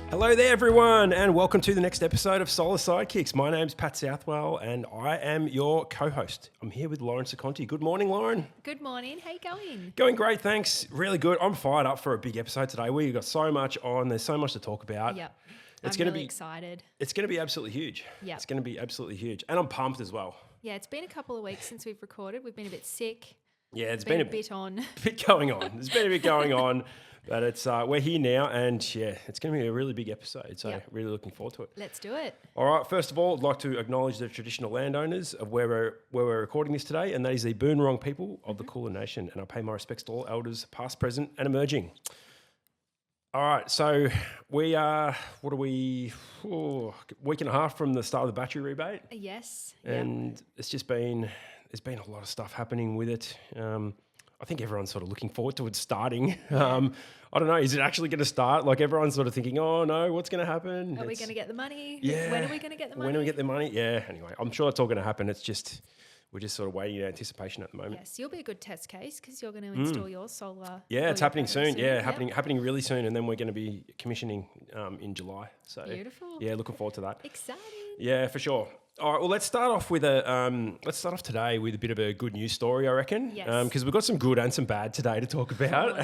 Hello there, everyone, and welcome to the next episode of Solar Sidekicks. My name's Pat Southwell, and I am your co-host. I'm here with Lauren Seconti. Good morning, Lauren. Good morning. How you going? Going great, thanks. Really good. I'm fired up for a big episode today. We've got so much on. There's so much to talk about. Yep. It's I'm going to really be excited. It's going to be absolutely huge. Yep. It's going to be absolutely huge, and I'm pumped as well. Yeah, it's been a couple of weeks since we've recorded. We've been a bit sick. Yeah, it's been been a bit on. bit going on. There's been a bit going on, but it's we're here now, and yeah, it's going to be a really big episode. So really looking forward to it. Let's do it. All right. First of all, I'd like to acknowledge the traditional landowners of where we're recording this today, and that is the Boonwurrung people of the Kulin Nation. And I pay my respects to all elders, past, present, and emerging. All right. So we are. What are we? Week and a half from the start of the battery rebate. Yes. And it's just been. There's been a lot of stuff happening with it. I think everyone's sort of looking forward to it starting. I don't know. Is it actually going to start? Like everyone's sort of thinking, oh no, what's going to happen? Are we going to get the money? Yeah. When are we going to get the money? When do we get the money? Yeah. Anyway, I'm sure it's all going to happen. It's just, we're just sort of waiting in anticipation at the moment. Yes, you'll be a good test case because you're going to install your solar. Yeah, it's happening soon. Yeah, Yep. happening really soon. And then we're going to be commissioning in July. So Beautiful. Yeah, looking forward to that. Exciting. Yeah, for sure. All right, well, let's start off today with a bit of a good news story, I reckon. Yes. Because we've got some good and some bad today to talk about.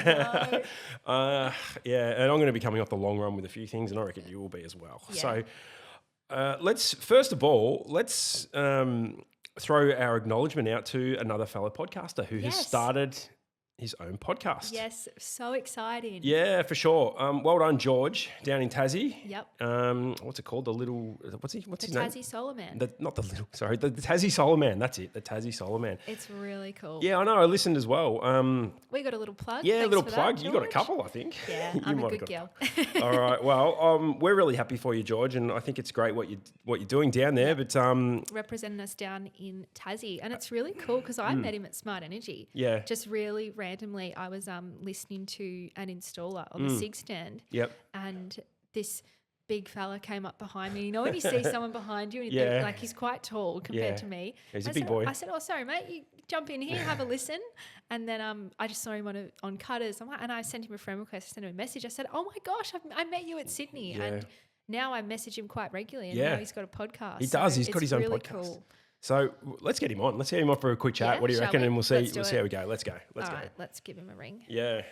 Oh, Yeah, and I'm going to be coming off the long run with a few things, and I reckon you will be as well. Yeah. So let's throw our acknowledgement out to another fellow podcaster who has Yes. started his own podcast. Yes, so exciting. Yeah, for sure. Well done, George, down in Tassie. Yep. What's it called? What's The his name? Tassie Solar Man. The Tassie Solar Man. That's it. The Tassie Solar Man. It's really cool. Yeah, I know. I listened as well. We got a little plug. Yeah, a Thanks little for plug. that, You got a George. couple, I think. Yeah, You I'm might a have good got girl. All right. Well, we're really happy for you, George, and I think it's great what you're doing down there. But Representing us down in Tassie, and it's really cool because I met him at Smart Energy. Yeah. Just really randomly, I was listening to an installer on the SIG stand. Yep. And this big fella came up behind me. You know when you see someone behind you and Yeah. like he's quite tall compared Yeah. to me. He's a I big said- boy. I said, "Oh, sorry, mate, you jump in here, have a listen." And then I just saw him on Cutters, and I sent him a friend request. I sent him a message. I said, "Oh my gosh, I met you at Sydney." Yeah. And now I message him quite regularly, and Yeah. now he's got a podcast. He does. So He's got it's his own really podcast. Cool. So let's get him on. Let's get him on for a quick chat. Yeah, What do you shall reckon? we? And we'll see. Let's do We'll see it. how we go. Let's go. Let's All go. right, let's give him a ring. Yeah.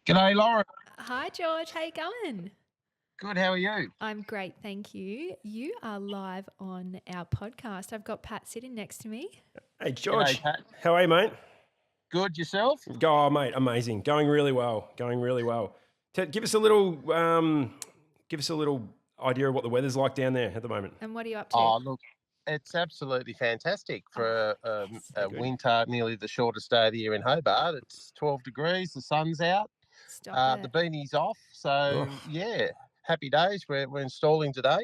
G'day, Lauren. Hi, George. How you going? Good, how are you? I'm great, thank you. You are live on our podcast. I've got Pat sitting next to me. Hey, George. G'day, Pat. How are you, mate? Good, yourself? Oh, mate, amazing. Going really well. Give us a little idea of what the weather's like down there at the moment. And what are you up to? Oh, look, it's absolutely fantastic for a good. winter, nearly the shortest day of the year in Hobart. It's 12 degrees, the sun's out, Stop the it. beanie's off. So, yeah, happy days. We're installing today.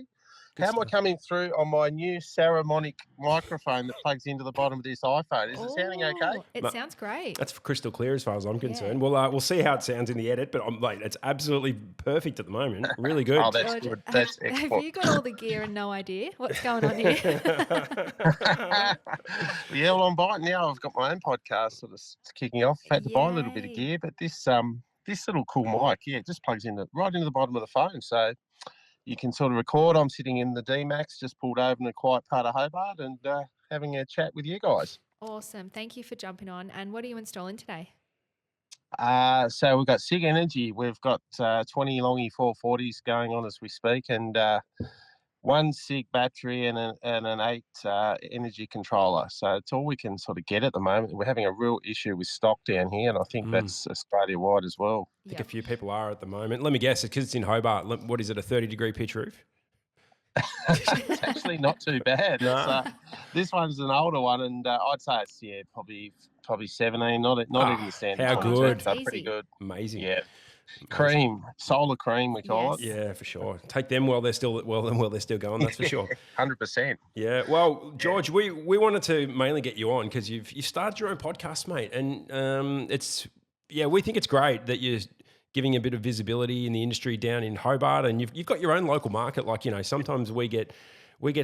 Good How am I stuff. coming through on my new Saramonic microphone that plugs into the bottom of this iPhone? Is it sounding okay? Oh, It Ma- sounds great. That's crystal clear as far as I'm concerned. Yeah. We'll see how it sounds in the edit, but mate, it's absolutely perfect at the moment. Really good. Oh, that's George, good. That's have excellent. you got all the gear and no idea what's going on here? Yeah, well, I'm biting now. I've got my own podcast sort of kicking off. Had to buy a little bit of Yay. gear, but this little cool mic, yeah, it just plugs right into the bottom of the phone. So you can sort of record. I'm sitting in the D-Max, just pulled over in a quiet part of Hobart and having a chat with you guys. Awesome. Thank you for jumping on. And what are you installing today? So we've got SIG Energy. We've got 20 Longy 440s going on as we speak, and one SIG battery and an 8 energy controller. So it's all we can sort of get at the moment. We're having a real issue with stock down here, and I think that's Australia-wide as well. I think a few people are at the moment. Let me guess, because it's in Hobart. What is it, a 30-degree pitch roof? It's actually not too bad. No. This one's an older one, and I'd say it's probably 17. Not even the standard. how contract, good. So That's pretty easy. good. Amazing. Yeah. Cream, solar cream, we call Yes. it. Yeah, for sure. Take them while they're still going. That's for sure. 100%. Yeah. Well, George, we wanted to mainly get you on because you've started your own podcast, mate, and we think it's great that you're giving a bit of visibility in the industry down in Hobart, and you've got your own local market. Like, you know, sometimes we get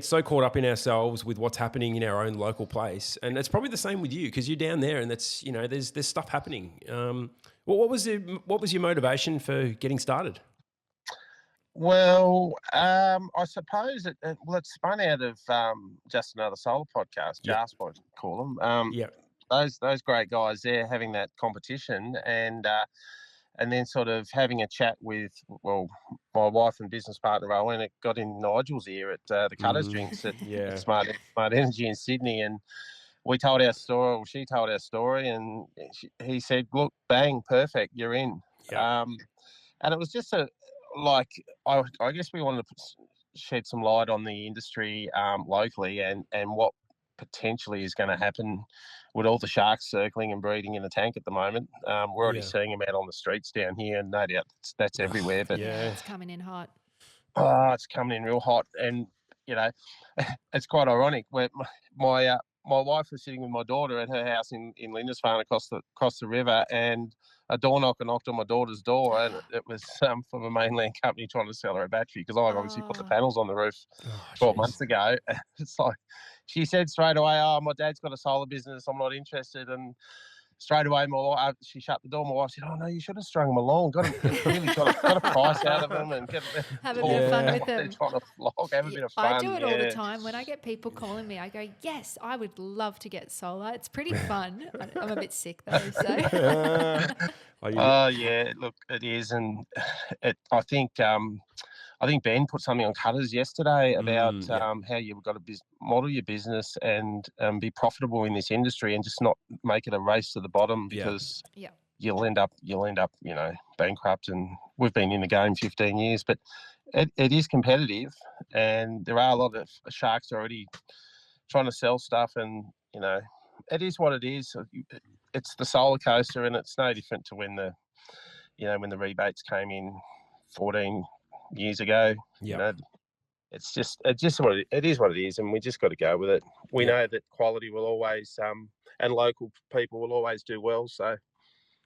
so caught up in ourselves with what's happening in our own local place, and it's probably the same with you because you're down there, and that's, you know, there's stuff happening. What was your motivation for getting started? Well, I suppose it spun out of just another solar podcast, Yep. Jasper, I call them. Yeah. Those great guys there having that competition, and then sort of having a chat with, well, my wife and business partner Owen. It got in Nigel's ear at the Cutters Drinks at Smart Energy in Sydney, and we told our story. Well, she told our story, and he said, "Look, bang, perfect, you're in." Yeah. And it was just I guess we wanted to shed some light on the industry locally, and what potentially is going to happen with all the sharks circling and breeding in the tank at the moment. We're already seeing them out on the streets down here, and no doubt that's everywhere. But it's coming in hot. Oh, it's coming in real hot, and you know, it's quite ironic. Where my wife was sitting with my daughter at her house in Lindisfarne across the river, and a door knocker knocked on my daughter's door, and it was from a mainland company trying to sell her a battery because I obviously put the panels on the roof 12 months ago. It's like she said straight away, "Oh, my dad's got a solar business. I'm not interested." And straight away, my wife, she shut the door. My wife said, "Oh no, you should have strung them along. Got a price out of them and have a bit of fun with them. Trying to flog, have a bit of fun." I do it all the time. When I get people calling me, I go, "Yes, I would love to get solar. It's pretty fun." I'm a bit sick though, so. Oh yeah, look, it is, and I think Ben put something on Cutters yesterday about how you've got to model your business and be profitable in this industry, and just not make it a race to the bottom, because you'll end up, you know, bankrupt. And we've been in the game 15 years, but it is competitive, and there are a lot of sharks already trying to sell stuff, and you know, it is what it is. It's the solar coaster, and it's no different to when the rebates came in 14 years ago. You know, it's just what it is what it is, and we just got to go with it. We know that quality will always and local people will always do well. So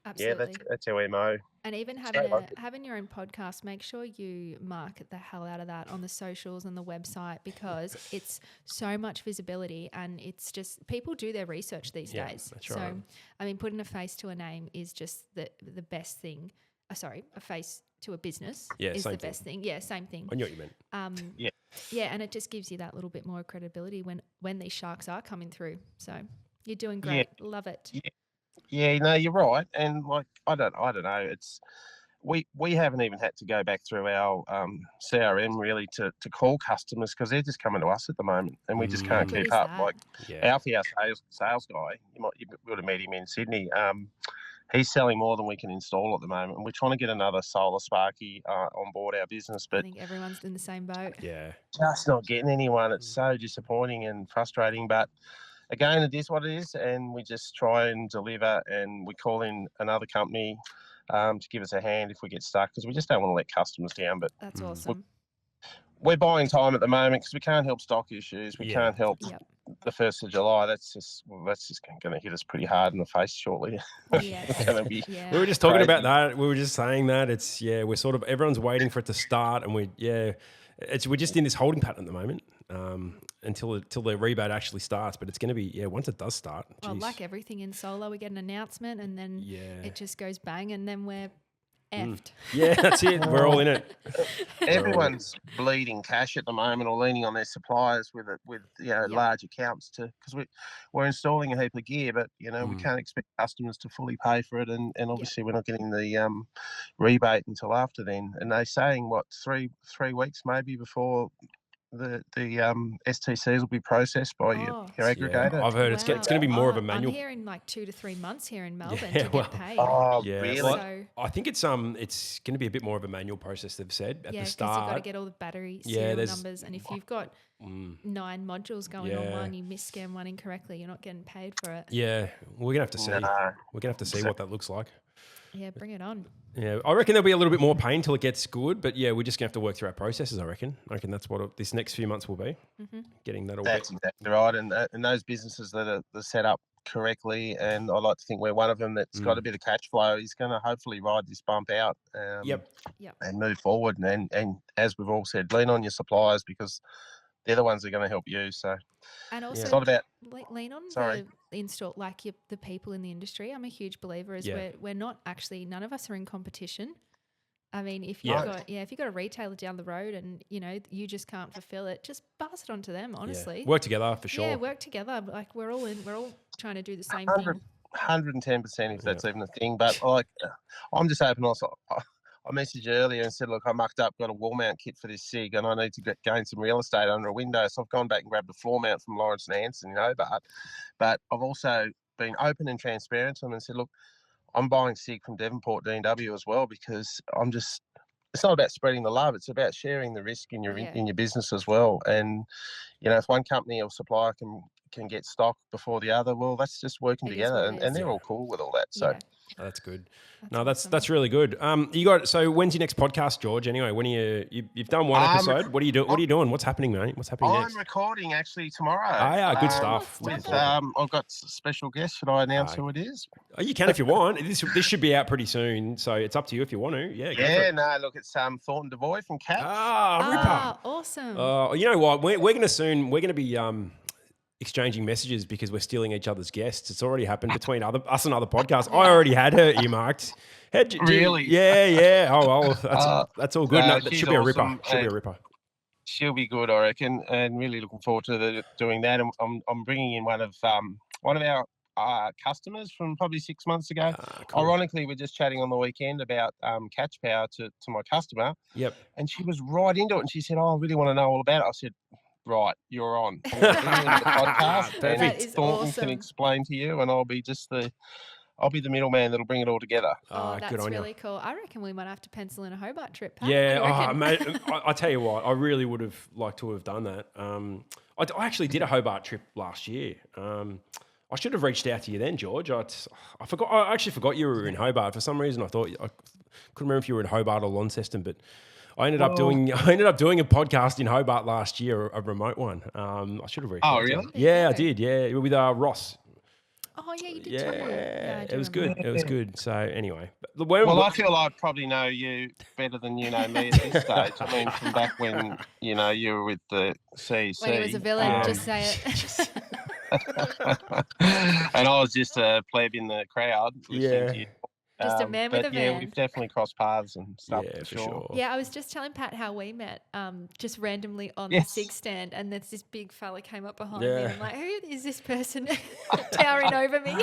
absolutely, that's our MO. And even having your own podcast, make sure you market the hell out of that on the socials and the website, because it's so much visibility, and it's just, people do their research these days. That's right. So I mean, putting a face to a name is just the best thing. A face to a business is the best thing. Yeah, same thing. I knew what you meant. Yeah, and it just gives you that little bit more credibility when these sharks are coming through. So you're doing great. Love it. Yeah, no, you're right. And like, I don't know. It's we haven't even had to go back through our CRM really to call customers, because they're just coming to us at the moment, and we just can't keep up. Like Alfie, our sales guy, you would have met him in Sydney. He's selling more than we can install at the moment, and we're trying to get another solar Sparky on board our business. But I think everyone's in the same boat. Yeah, just not getting anyone. It's so disappointing and frustrating. But again, it is what it is, and we just try and deliver, and we call in another company to give us a hand if we get stuck, because we just don't want to let customers down. But that's awesome. We're buying time at the moment because we can't help stock issues. We can't help the 1st of July. That's just going to hit us pretty hard in the face shortly. It's going to be. We were just talking about that. We were just saying that it's we're sort of, everyone's waiting for it to start, and we're just in this holding pattern at the moment until the rebate actually starts. But it's going to be once it does start. Well, like everything in solar, we get an announcement, and then it just goes bang, and then we're effed. Yeah, that's it. We're all in it. Everyone's bleeding cash at the moment, or leaning on their suppliers with large accounts because we're installing a heap of gear, but we can't expect customers to fully pay for it, and obviously we're not getting the rebate until after then. And they're saying 3 weeks maybe before the STCs will be processed by your aggregator. I've heard it's going to be more of a manual. I'm hearing like 2 to 3 months here in Melbourne to get paid. Oh, really? So, I think it's going to be a bit more of a manual process, they've said at the start. because you've got to get all the battery serial numbers, and if you've got 9 modules going on one, you misscan one incorrectly, you're not getting paid for it. Yeah, we're gonna have to see. We're gonna have to see what that looks like. Yeah, bring it on. Yeah, I reckon there'll be a little bit more pain until it gets good, but we're just gonna have to work through our processes. I reckon that's what this next few months will be. Getting that all. That's exactly right, and those businesses that are set up correctly, and I like to think we're one of them that's got a bit of cash flow. He's going to hopefully ride this bump out Yep. and move forward. And as we've all said, lean on your suppliers because they're the ones that are going to help you. So And it's also not about lean on Sorry. the install, like the people in the industry. I'm a huge believer as we're not actually, none of us are in competition. I mean, if you've got a retailer down the road and, you know, you just can't fulfill it, just pass it on to them, honestly. Work together for sure. Yeah, work together. Like we're all trying to do the same 100, thing. 110% if that's even a thing. But like, I'm just hoping also. I messaged you earlier and said, look, I mucked up, got a wall mount kit for this SIG, and I need to gain some real estate under a window. So I've gone back and grabbed a floor mount from Lawrence and Hanson in Hobart. But I've also been open and transparent to them and said, look, I'm buying SIG from Devonport D&W as well because it's not about spreading the love. It's about sharing the risk in your business as well. And, you know, if one company or supplier can get stock before the other, well, that's just working together. And they're all cool with all that. So. Oh, that's good. That's awesome. That's really good. So when's your next podcast, George? Anyway, when you've done one episode. What are you doing? What are you doing? What's happening, mate? What's happening next? I'm recording actually tomorrow. Oh, yeah, good stuff. I've got special guests. Should I announce who it is? Oh, you can if you want. This should be out pretty soon, so it's up to you if you want to. Yeah. Yeah. No. Look, it's Thornton DeVoy from Cat. Ripper. Awesome. You know what? We're going to be exchanging messages because we're stealing each other's guests. It's already happened between us and other podcasts. I already had her earmarked. Really? Yeah. Oh well, that's all good. No, that should be a ripper. Should be a ripper. She'll be good, I reckon, and really looking forward to doing that. And I'm bringing in one of our customers from probably 6 months ago. Cool. Ironically, we're just chatting on the weekend about catch power to my customer. Yep. And she was right into it, and she said, "Oh, I really want to know all about it." I said, right, you're on. The podcast, and Thornton can explain to you, and I'll be the middleman that'll bring it all together. That's really cool. I reckon we might have to pencil in a Hobart trip. Pat. Yeah, mate, I tell you what, I really would have liked to have done that. I actually did a Hobart trip last year. I should have reached out to you then, George. I forgot. I actually forgot you were in Hobart for some reason. I thought I couldn't remember if you were in Hobart or Launceston, but. I ended up doing a podcast in Hobart last year, a remote one. I should have reached out. Oh, really? Yeah, I did. Yeah, with Ross. Oh, yeah, you did tell me. Yeah, it was good. It was good. So anyway, I feel I probably know you better than you know me at this stage. I mean, from back when you were with the CEC. When he was a villain, just say it. And I was just a pleb in the crowd listening to you. Just a man with a van. Yeah, we've definitely crossed paths and stuff for sure. sure. Yeah, I was just telling Pat how we met, just randomly on the SIG stand, and there's this big fella came up behind me, and I'm like, who is this person towering over me?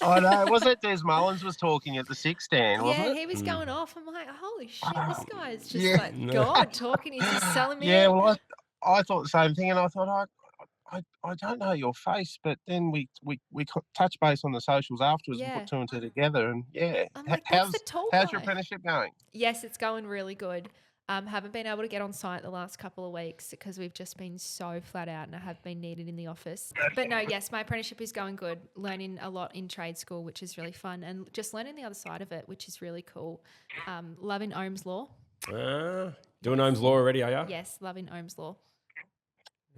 I know. Was it Des Mullins was talking at the SIG stand, wasn't it? Yeah, he was going off. I'm like, holy shit, this guy is just God talking. He's just selling me. Yeah, well, I thought the same thing, and I thought, I don't know your face, but then we touch base on the socials afterwards and put two and two together, and I'm like, how's your apprenticeship going? Yes, it's going really good. Haven't been able to get on site the last couple of weeks because we've just been so flat out, and I have been needed in the office. But no, yes, my apprenticeship is going good. Learning a lot in trade school, which is really fun, and just learning the other side of it, which is really cool. Loving Ohm's law. Doing Ohm's law already, are you? Yes, loving Ohm's law.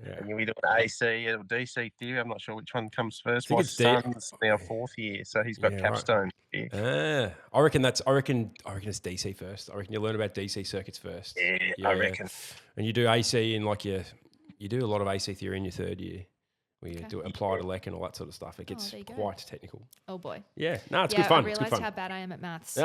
Yeah. And we do AC or DC theory. I'm not sure which one comes first. My son's now 4th year, so he's got capstone. Right. Yeah. I reckon it's DC first. I reckon you learn about DC circuits first. Yeah, I reckon. And you do AC in you do a lot of AC theory in your 3rd year. We do applied elec and all that sort of stuff. It gets quite technical. Oh boy. Yeah. No, it's good fun. I realised how bad I am at maths.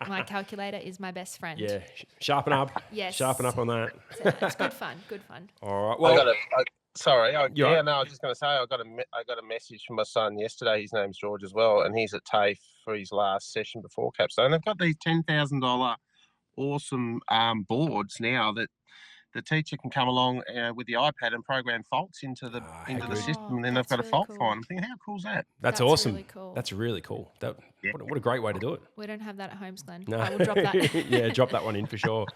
My calculator is my best friend. Yeah. Sharpen up. Yes. Sharpen up on that. So it's good fun. Good fun. All right. Well, I was just going to say I got a message from my son yesterday. His name's George as well, and he's at TAFE for his last session before capstone. They've got these $10,000 awesome boards now that the teacher can come along with the iPad and program faults into the system, and then they've got a fault find. I'm thinking, how cool is that? That's awesome. Really cool. That's really cool. What a great way to do it. We don't have that at Homes, Glenn. No. I will drop that. Yeah, drop that one in for sure.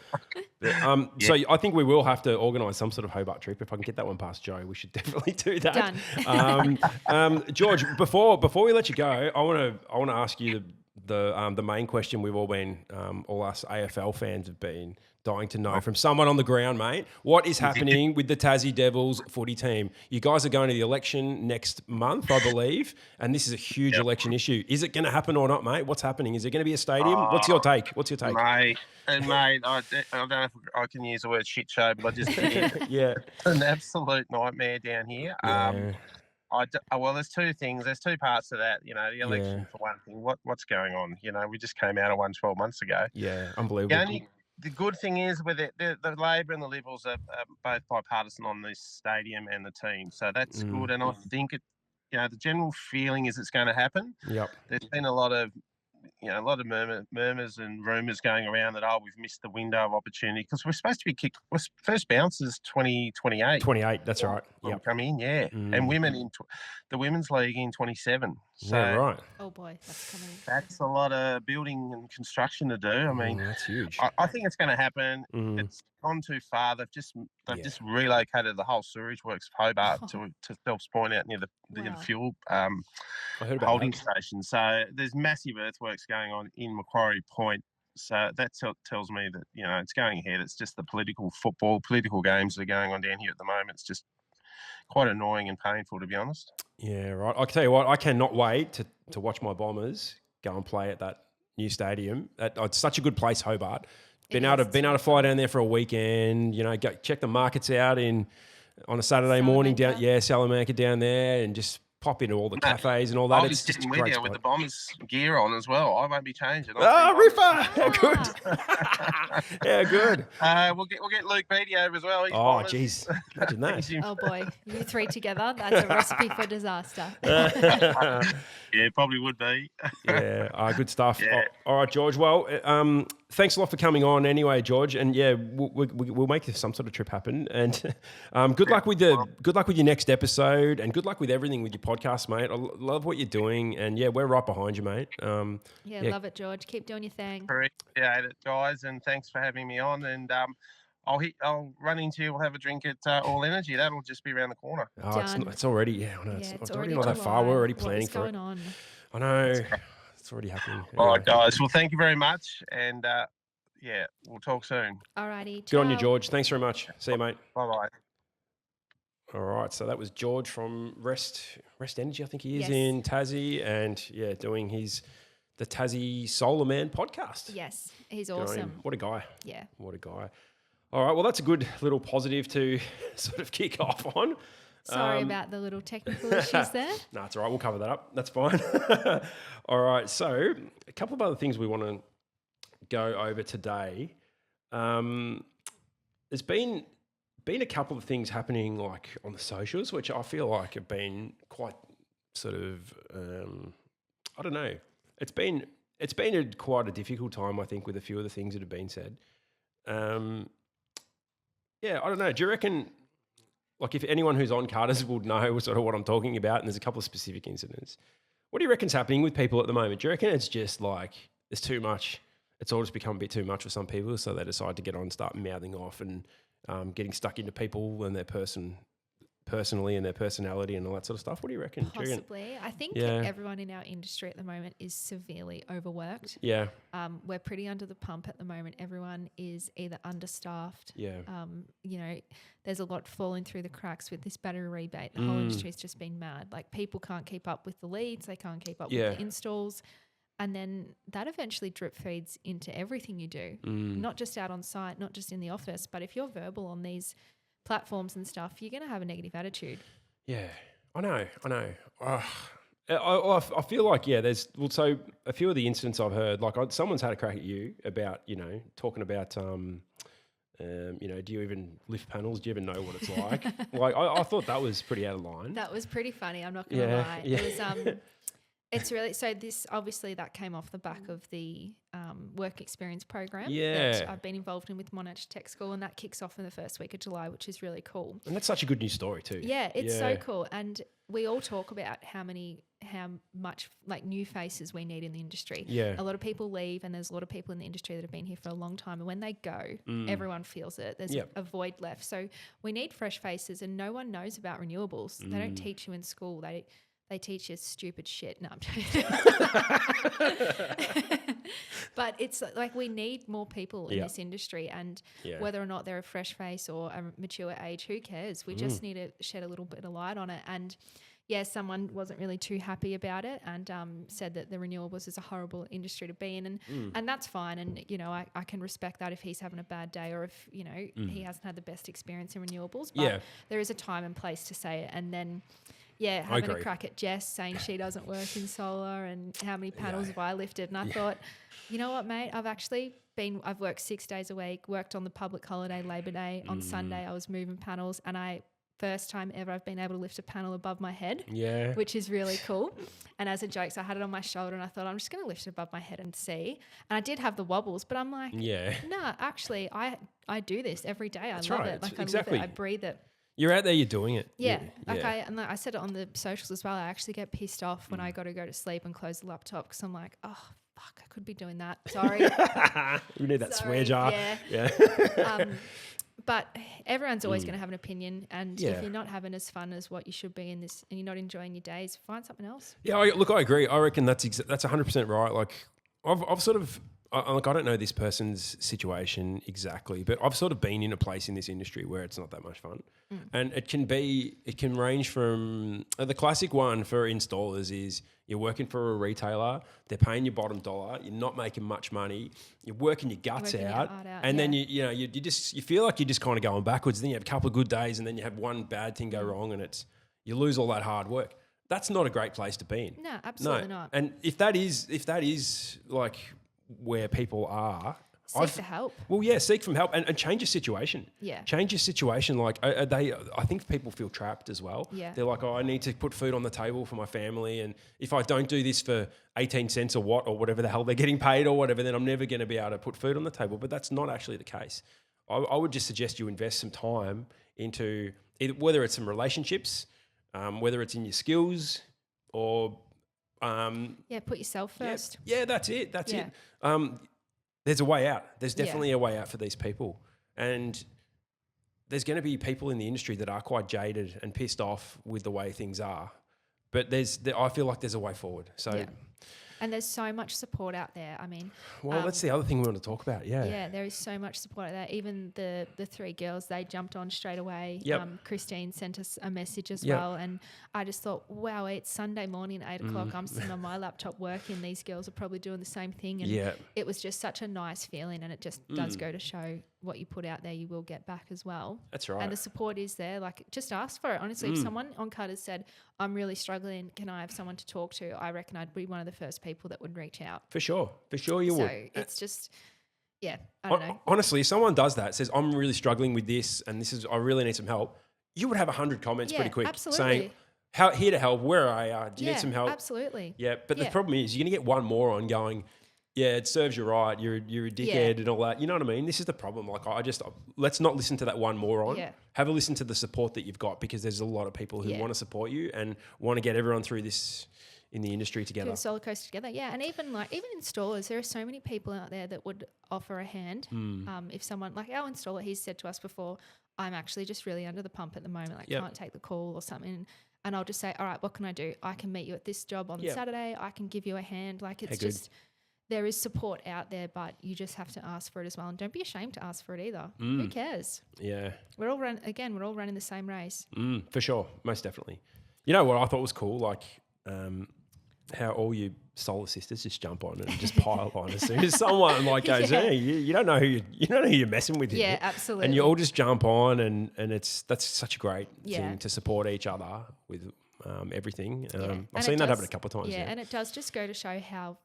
But, so I think we will have to organise some sort of Hobart trip. If I can get that one past Joe, we should definitely do that. Done. George, before we let you go, I want to ask you the main question we've all been, all us AFL fans have been dying to know from someone on the ground, mate. What is happening with the Tassie Devils footy team? You guys are going to the election next month, I believe, and this is a huge election issue. Is it going to happen or not, mate? What's happening? Is it going to be a stadium? What's your take? Mate, I don't know if I can use the word shit show, but I just think it's an absolute nightmare down here. Yeah. Well, there's two things. There's two parts to that. You know, the election for one thing. What's going on? You know, we just came out of one 12 months ago. Yeah, unbelievable. The good thing is with it, the Labor and the Liberals are both bipartisan on this stadium and the team, so that's good. And I think the general feeling is it's going to happen. Yep. There's been a lot of murmurs and rumours going around that we've missed the window of opportunity because we're supposed to be kicked. First bounce is 2028. 28, that's right. Yep. Come in, and women in the women's league in 27. So right. Oh boy, that's coming. That's a lot of building and construction to do. I mean, that's huge. I think it's going to happen. It's gone too far. They've just relocated the whole sewage works of Hobart to Phelps Point out near the fuel holding station. So there's massive earthworks going on in Macquarie Point. So that tells me that it's going ahead. It's just the political games that are going on down here at the moment. It's just quite annoying and painful, to be honest. Yeah, right. I can tell you what, I cannot wait to watch my Bombers go and play at that new stadium. It's such a good place, Hobart. Been able to fly down there for a weekend. Go check the markets out on a Saturday morning down. Yeah, Salamanca down there, and just pop into all the cafes and all that. It's just with you with the Bombers gear on as well. I won't be changing. Ripper! Yeah, good. Yeah, good. We'll get Luke Beattie over as well. Jeez, imagine that. Oh boy, you three together, that's a recipe for disaster. Yeah, probably would be. Yeah, good stuff. Yeah. All right, George. Well, thanks a lot for coming on anyway, George. And yeah, we'll make some sort of trip happen. And good luck with your next episode, and good luck with everything with your podcast, mate. I love what you're doing, and yeah, we're right behind you, mate. Love it, George. Keep doing your thing. Appreciate it, guys, and thanks for having me on. And I'll run into you. We'll have a drink at All Energy. That'll just be around the corner. Oh, it's already, I know. It's already not that far. We're already planning for it. What's going on? I know. It's already happening. All right, guys. Well, thank you very much. And we'll talk soon. Alrighty. Good on you, George. Thanks very much. See you, mate. Bye-bye. All right. So that was George from Rest Energy, I think he is, in Tassie, and doing the Tassie Solar Man podcast. Yes. He's awesome. What a guy. Yeah. What a guy. All right, well, that's a good little positive to sort of kick off on. Sorry about the little technical issues there. No, it's all right. We'll cover that up. That's fine. All right, so a couple of other things we want to go over today. There's been a couple of things happening like on the socials, which I feel like have been quite sort of, I don't know. It's been quite a difficult time, I think, with a few of the things that have been said. Yeah, I don't know. Do you reckon, like, if anyone who's on Carter's would know sort of what I'm talking about, and there's a couple of specific incidents, what do you reckon's happening with people at the moment? Do you reckon it's just like there's too much? It's all just become a bit too much for some people, so they decide to get on and start mouthing off and getting stuck into people and their personally and their personality and all that sort of stuff. What do you reckon? Possibly. I think everyone in our industry at the moment is severely overworked. Yeah. We're pretty under the pump at the moment. Everyone is either understaffed. Yeah. There's a lot falling through the cracks with this battery rebate. The whole industry's just been mad. Like, people can't keep up with the leads. They can't keep up with the installs. And then that eventually drip feeds into everything you do, not just out on site, not just in the office, but if you're verbal on these platforms and stuff, you're going to have a negative attitude. Yeah, I know. I feel like, so a few of the incidents I've heard, like someone's had a crack at you about, talking about, do you even lift panels? Do you even know what it's like? Like, I thought that was pretty out of line. That was pretty funny. I'm not going to lie. Yeah. It was, it's really, so this, obviously that came off the back of the work experience program that I've been involved in with Monash Tech School, and that kicks off in the first week of July, which is really cool. And that's such a good news story too. Yeah, it's so cool. And we all talk about how much like new faces we need in the industry. Yeah. A lot of people leave, and there's a lot of people in the industry that have been here for a long time. And when they go, everyone feels it. There's a void left. So we need fresh faces, and no one knows about renewables. They don't teach you in school. they teach you stupid shit. No, I'm joking. But it's like we need more people in this industry, and whether or not they're a fresh face or a mature age, who cares? We just need to shed a little bit of light on it. And yeah, someone wasn't really too happy about it and said that the renewables is a horrible industry to be in, and that's fine. And, you know, I can respect that if he's having a bad day or if, you know, he hasn't had the best experience in renewables. But there is a time and place to say it. And then, having a crack at Jess saying she doesn't work in solar and how many panels have I lifted. And I thought, you know what, mate, I've worked 6 days a week, worked on the public holiday, Labor Day. On Sunday I was moving panels, and first time ever I've been able to lift a panel above my head, which is really cool. And as a joke, so I had it on my shoulder and I thought, I'm just going to lift it above my head and see. And I did have the wobbles, but I'm like, nah, actually, I do this every day. I love it. Like I live it, I breathe it. You're out there, you're doing it. Yeah. I said it on the socials as well. I actually get pissed off when I got to go to sleep and close the laptop because I'm like, oh, fuck, I could be doing that. Sorry. You need that swear jar. Yeah. But everyone's always going to have an opinion, and if you're not having as fun as what you should be in this, and you're not enjoying your days, find something else. Yeah, I agree. I reckon that's 100% right. Like, I've sort of, I don't know this person's situation exactly, but I've sort of been in a place in this industry where it's not that much fun, and it can range from the classic one for installers is you're working for a retailer, they're paying your bottom dollar, you're not making much money, you're working your guts out, and then you feel like you're just kind of going backwards. Then you have a couple of good days, and then you have one bad thing go wrong, and you lose all that hard work. That's not a great place to be in. No, absolutely not. And if that is like where people are, seek for help. Well, seek from help and change your situation. Yeah. Change your situation. Like I think people feel trapped as well. Yeah. They're like, I need to put food on the table for my family, and if I don't do this for 18 cents or whatever the hell they're getting paid or whatever, then I'm never going to be able to put food on the table. But that's not actually the case. I would just suggest you invest some time into whether it's some relationships, whether it's in your skills or put yourself first. Yeah, that's it. That's it. There's a way out. There's definitely a way out for these people. And there's going to be people in the industry that are quite jaded and pissed off with the way things are. But I feel like there's a way forward. So, and there's so much support out there. I mean, well, that's the other thing we want to talk about. Yeah, there is so much support out there. Even the three girls, they jumped on straight away. Christine sent us a message as well, and I just thought, wow, it's Sunday morning, 8 o'clock. I'm sitting on my laptop working. These girls are probably doing the same thing, and it was just such a nice feeling. And it just does go to show what you put out there, you will get back as well. That's right. And the support is there. Like, just ask for it. Honestly, if someone on Candid said, I'm really struggling, can I have someone to talk to? I reckon I'd be one of the first people that would reach out. For sure you would. So it's just, I don't know. Honestly, if someone does that, says, I'm really struggling with this and I really need some help, you would have 100 comments pretty quick saying, here to help, where are you? Do you need some help? Absolutely. Yeah, but the problem is you're going to get one moron going, it serves you right. You're a dickhead and all that. You know what I mean? This is the problem. Like, let's not listen to that one moron. Yeah. Have a listen to the support that you've got, because there's a lot of people who want to support you and want to get everyone through this in the industry together. Solar coaster together, and even installers, there are so many people out there that would offer a hand. If someone like our installer, he's said to us before, I'm actually just really under the pump at the moment. Can't take the call or something. And I'll just say, all right, what can I do? I can meet you at this job on Saturday. I can give you a hand. Like, it's just. There is support out there, but you just have to ask for it as well. And don't be ashamed to ask for it either. Who cares? Yeah. We're all running the same race. For sure. Most definitely. You know what I thought was cool? Like, how all you solar sisters just jump on and just pile on as soon as someone goes, hey, you don't know who you're messing with here. Yeah, absolutely. And you all just jump on, and that's such a great thing to support each other with everything. I've seen that happen a couple of times. Yeah, and it does just go to show how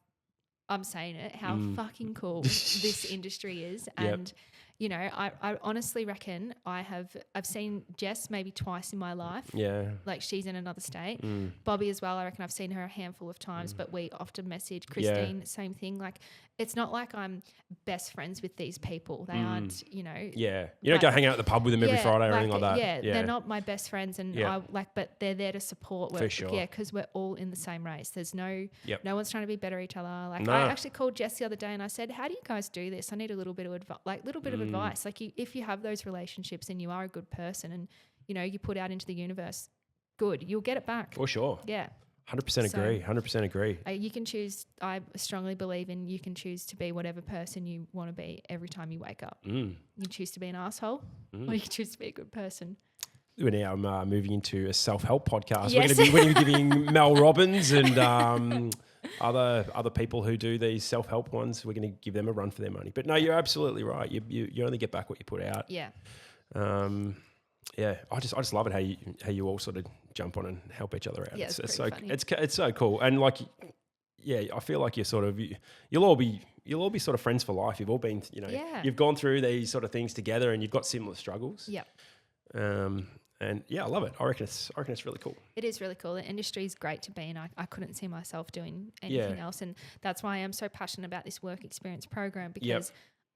fucking cool this industry is. And I honestly reckon I've seen Jess maybe twice in my life. Yeah. Like, she's in another state. Bobby as well, I reckon I've seen her a handful of times, but we often message. Christine, same thing. Like, it's not like I'm best friends with these people. They aren't, Yeah. You don't go hang out at the pub with them every Friday or anything like that. Yeah, they're not my best friends, and but they're there to support. For sure. Yeah, because we're all in the same race. There's no one's trying to be better each other. Like, No. I actually called Jess the other day and I said, how do you guys do this? I need a little bit of advice. Like, if you have those relationships and you are a good person and, you put out into the universe, good, you'll get it back. For sure. Yeah. 100% So- agree. 100% agree. You can choose. I strongly believe in you can choose to be whatever person you want to be every time you wake up. Mm. You choose to be an asshole, or you can choose to be a good person. We're now moving into a self-help podcast. Yes. We're going to be giving Mel Robbins and other people who do these self-help ones. We're going to give them a run for their money. But no, you're absolutely right. You only get back what you put out. Yeah. Yeah, I just love it how you all sort of jump on and help each other out. Yeah, it's pretty funny. it's so cool. And like, yeah, I feel like you'll all be sort of friends for life. You've all been, Yeah. you've gone through these sort of things together, and you've got similar struggles. Yep. And yeah, I love it. I reckon it's really cool. It is really cool. The industry is great to be in. I couldn't see myself doing anything else, and that's why I'm so passionate about this work experience program, because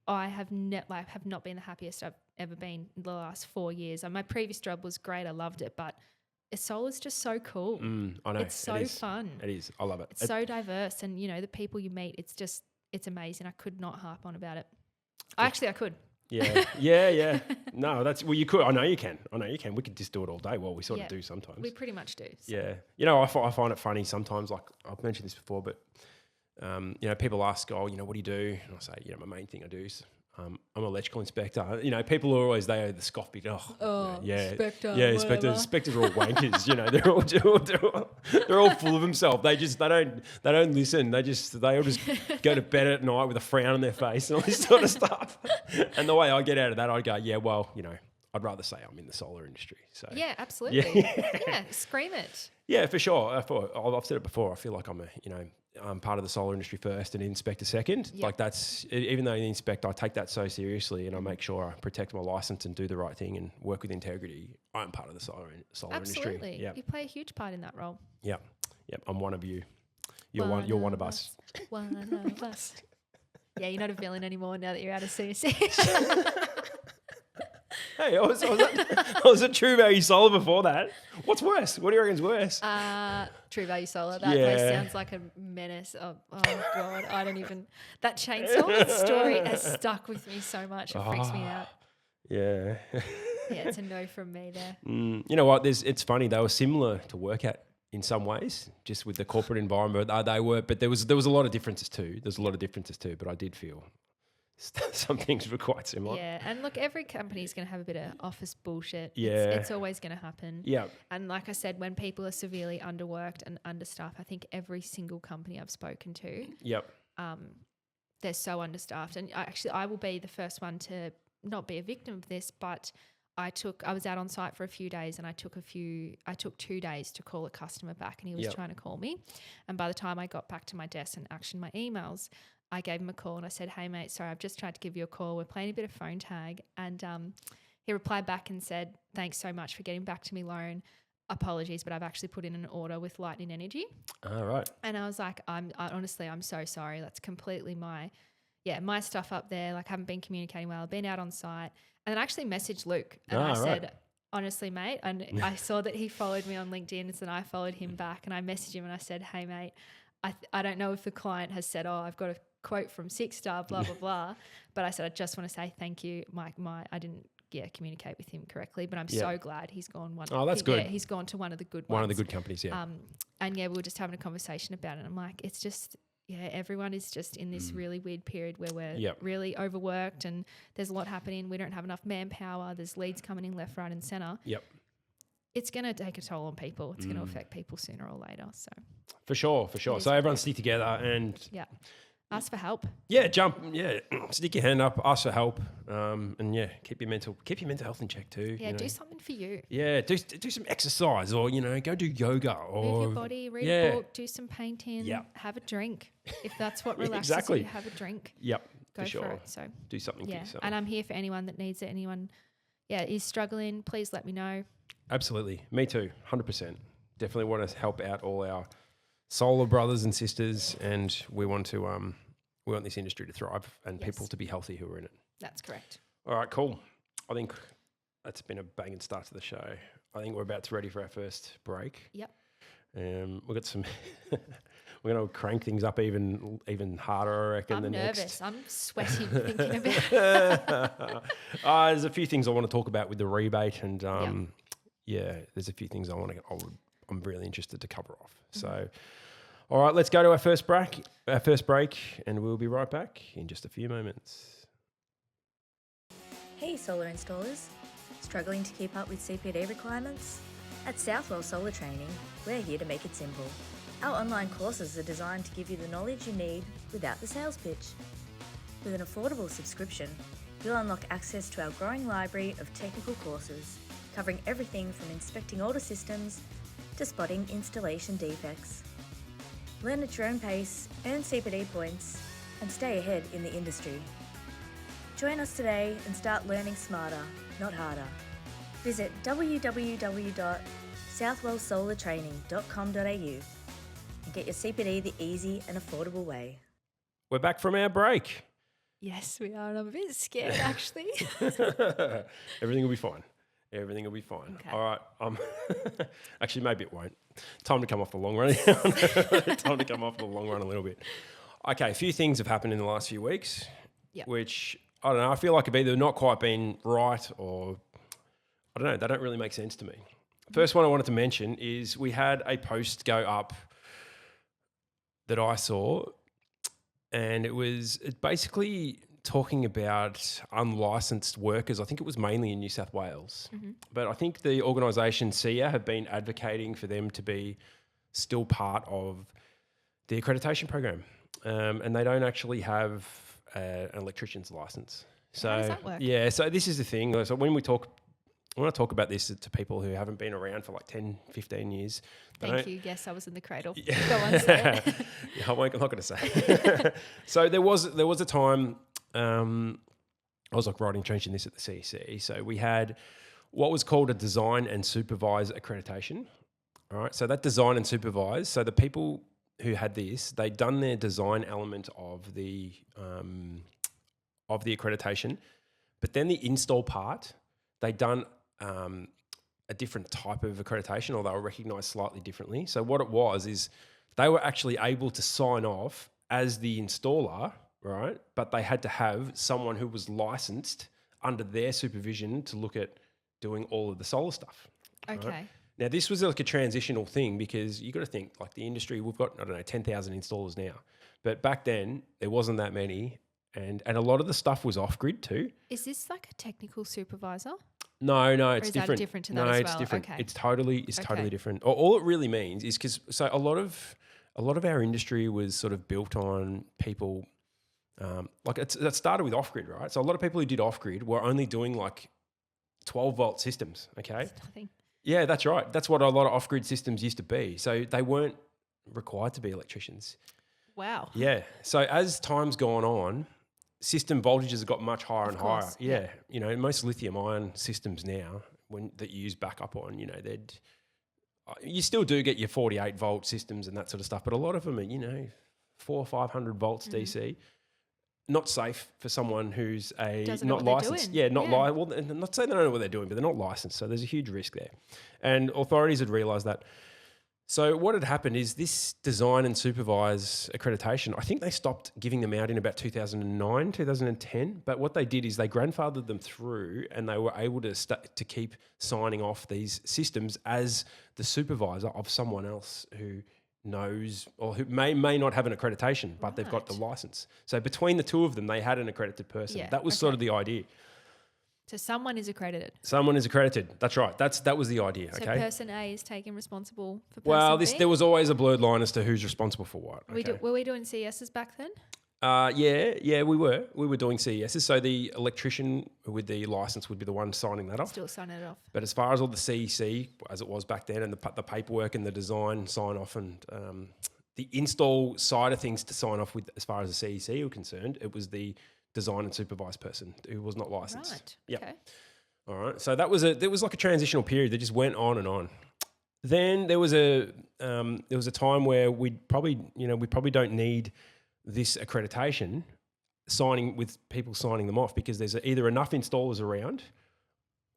I have not been the happiest I've ever been in the last 4 years. And my previous job was great. I loved it, but solar's just so cool. I know. It's so fun. It is. I love it. It's so diverse, and the people you meet, it's amazing. I could not harp on about it. Actually, I could. Yeah. No, you could. I know you can. We could just do it all day. Well, we sort of do sometimes. We pretty much do. So. Yeah. I find it funny sometimes, like I've mentioned this before, but people ask, what do you do? And I say, my main thing I do is I'm an electrical inspector. People are always, they the scoff big, inspector, inspectors are all wankers. They're all full of themselves. They don't listen. They all just go to bed at night with a frown on their face and all this sort of stuff. And the way I get out of that, I go, I'd rather say I'm in the solar industry. So yeah, absolutely. Yeah, scream it. Yeah, for sure. I've said it before. I feel like I'm part of the solar industry first and inspector second. Yep. Like that's, even though the inspector, I take that so seriously and I make sure I protect my license and do the right thing and work with integrity. I'm part of the solar industry. Absolutely. Yeah. You play a huge part in that role. Yeah. I'm one of you. You're one of us. One of us. Yeah, you're not a villain anymore now that you're out of CSC. Hey, I was a True Value Solar before that. What's worse? What do you reckon's worse? True Value Solar. That place sounds like a menace. Oh God, I don't even. That chainsaw story has stuck with me so much. It freaks me out. Yeah. Yeah, it's a no from me there. You know what? It's funny. They were similar to work at in some ways, just with the corporate environment. They were, but there was a lot of differences too. There's a lot of differences too. But I did feel some things were quite similar. Yeah, and look, every company is going to have a bit of office bullshit. Yeah. It's always going to happen. Yeah. And like I said, when people are severely underworked and understaffed, I think every single company I've spoken to, Yep. they're so understaffed. And I will be the first one to not be a victim of this, but I was out on site for a few days and I took 2 days to call a customer back, and he was trying to call me. And by the time I got back to my desk and actioned my emails, I gave him a call and I said, "Hey mate, sorry, I've just tried to give you a call. We're playing a bit of phone tag." And he replied back and said, "Thanks so much for getting back to me, Lauren. Apologies, but I've actually put in an order with Lightning Energy." All right. And I was like, honestly, I'm so sorry. That's completely my stuff up there. Like, I haven't been communicating well. I've been out on site. And then I actually messaged Luke and I said, "Honestly, mate," and I saw that he followed me on LinkedIn, so then I followed him back and I messaged him and I said, "Hey mate, I don't know if the client has said, I've got a quote from Six Star, blah, blah, blah." But I said, "I just want to say thank you. I didn't communicate with him correctly, but I'm so glad he's gone one." Oh, that's good. Yeah, he's gone to one of the good ones. One of the good companies, yeah. And we were just having a conversation about it. I'm like, it's just, everyone is just in this really weird period where we're really overworked and there's a lot happening. We don't have enough manpower. There's leads coming in left, right and centre. Yep. It's going to take a toll on people. It's going to affect people sooner or later. So For sure. So everyone stick together and ask for help. Stick your hand up, ask for help, and keep your mental health in check too. Yeah, do something for you. Yeah, do some exercise, or go do yoga, or move your body, read a book, do some painting, have a drink if that's what relaxes you. Have a drink. Yep, go for sure. it. So do something for yourself. And I'm here for anyone that needs it. Anyone, is struggling, please let me know. Absolutely, me too, 100%. Definitely want to help out all our solar brothers and sisters, and we want this industry to thrive and people to be healthy who are in it. That's correct. All right, cool. I think that's been a banging start to the show. I think we're about to ready for our first break. Yep. We've got some. We're going to crank things up even harder, I reckon. I'm nervous. Next. I'm sweating thinking about it. There's a few things I want to talk about with the rebate, and there's a few things I I'm really interested to cover off. So, all right, let's go to our first break, and we'll be right back in just a few moments. Hey solar installers, struggling to keep up with CPD requirements? At Southwell Solar Training, we're here to make it simple. Our online courses are designed to give you the knowledge you need without the sales pitch. With an affordable subscription, you'll unlock access to our growing library of technical courses, covering everything from inspecting older systems to spotting installation defects. Learn at your own pace, earn CPD points, and stay ahead in the industry. Join us today and start learning smarter, not harder. Visit www.southwellsolartraining.com.au and get your CPD the easy and affordable way. We're back from our break. Yes, we are. And I'm a bit scared, actually. Everything will be fine. Everything will be fine. Okay. All right. Actually, maybe it won't. Time to come off the long run. Time to come off the long run a little bit. Okay, a few things have happened in the last few weeks, which, I don't know, I feel like have either not quite been right or, I don't know, they don't really make sense to me. First one I wanted to mention is we had a post go up that I saw, and it's basically talking about unlicensed workers. I think it was mainly in New South Wales. But I think the organisation SIA have been advocating for them to be still part of the accreditation program. And they don't actually have an electrician's licence. So, how does that work? Yeah, so this is the thing. So when I talk about this to people who haven't been around for like 10, 15 years. Thank you. Yes, I was in the cradle. Go on, say it. Yeah, I'm not going to say. So there was a time I was like changing this at the CEC. So we had what was called a design and supervise accreditation. All right. So that design and supervise. So the people who had this, they'd done their design element of the accreditation, but then the install part, they'd done a different type of accreditation, or they were recognised slightly differently. So what it was is they were actually able to sign off as the installer, right? But they had to have someone who was licensed under their supervision to look at doing all of the solar stuff. Okay. Right? Now, this was like a transitional thing because you got to think, like the industry, we've got, 10,000 installers now. But back then, there wasn't that many. And a lot of the stuff was off-grid too. Is this like a technical supervisor? No, it's is different. That different to that as it's well? different. Okay. It's totally different. All it really means is because a lot of our industry was sort of built on people, that started with off-grid, right? So a lot of people who did off-grid were only doing like 12-volt systems, okay? It's nothing. Yeah, that's right. That's what a lot of off-grid systems used to be. So they weren't required to be electricians. Wow. Yeah. So as time's gone on, system voltages have got much higher and higher. Yeah. Most lithium-ion systems now, that you use backup on, you still do get your 48-volt systems and that sort of stuff, but a lot of them are, 400 or 500 volts DC. Not safe for someone who's not licensed. Yeah, well, I'm not saying they don't know what they're doing, but they're not licensed. So there's a huge risk there. And authorities had realised that. So what had happened is this design and supervise accreditation, I think they stopped giving them out in about 2009, 2010. But what they did is they grandfathered them through, and they were able to keep signing off these systems as the supervisor of someone else who knows or who may not have an accreditation, but they've got the license. So between the two of them, they had an accredited person. Yeah, that was sort of the idea. So someone is accredited. Someone is accredited. That's right. That was the idea. So okay. person A is taken responsible for person Well, B? there was always a blurred line as to who's responsible for what. Okay? Were we doing CSs back then? Yeah, we were. We were doing CESs. So the electrician with the license would be the one signing that off. Still signing it off. But as far as all the CEC, as it was back then, and the paperwork and the design sign off and the install side of things to sign off with, as far as the CEC were concerned, it was the design and supervise person who was not licensed. Right. Yep. Okay. All right. So there was like a transitional period that just went on and on. Then there was a time where we probably don't need this accreditation with people signing them off, because there's either enough installers around,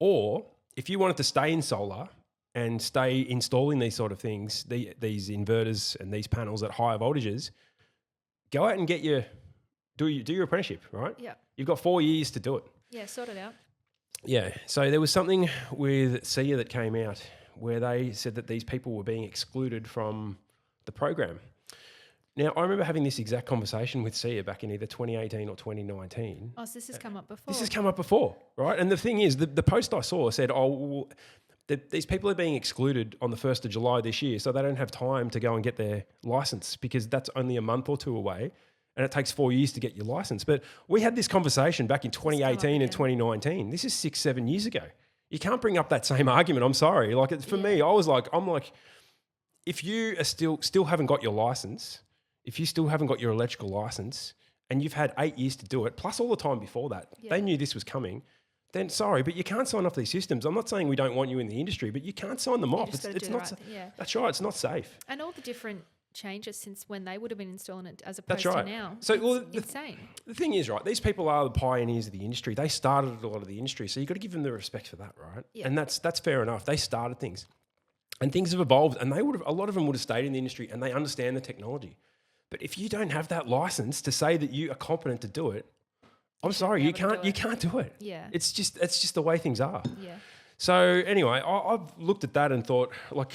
or if you wanted to stay in solar and stay installing these sort of things, these inverters and these panels at higher voltages, go out and do your apprenticeship, right? Yeah. You've got 4 years to do it. Yeah, sort it out. Yeah. So there was something with SIA that came out where they said that these people were being excluded from the program. Now, I remember having this exact conversation with Sia back in either 2018 or 2019. Oh, so this has come up before. This has come up before, right? And the thing is, the post I saw said, these people are being excluded on the 1st of July this year, so they don't have time to go and get their license because that's only a month or two away and it takes 4 years to get your license. But we had this conversation back in 2018 and 2019. This is 6-7 years ago. You can't bring up that same argument. I'm sorry. Like for me, I'm like, if you are still haven't got your license, if you still haven't got your electrical license and you've had 8 years to do it, plus all the time before that, they knew this was coming, then sorry, but you can't sign off these systems. I'm not saying we don't want you in the industry, but you can't sign them off. It's not. That's right. It's not safe. And all the different changes since when they would have been installing it as opposed to now. So insane. The thing is, right, these people are the pioneers of the industry. They started a lot of the industry, so you've got to give them the respect for that, right? Yeah. And that's fair enough. They started things. And things have evolved, and a lot of them would have stayed in the industry and they understand the technology. But if you don't have that license to say that you are competent to do it, I'm sorry, you can't do it. Yeah. It's just the way things are. Yeah. So anyway, I've looked at that and thought, like,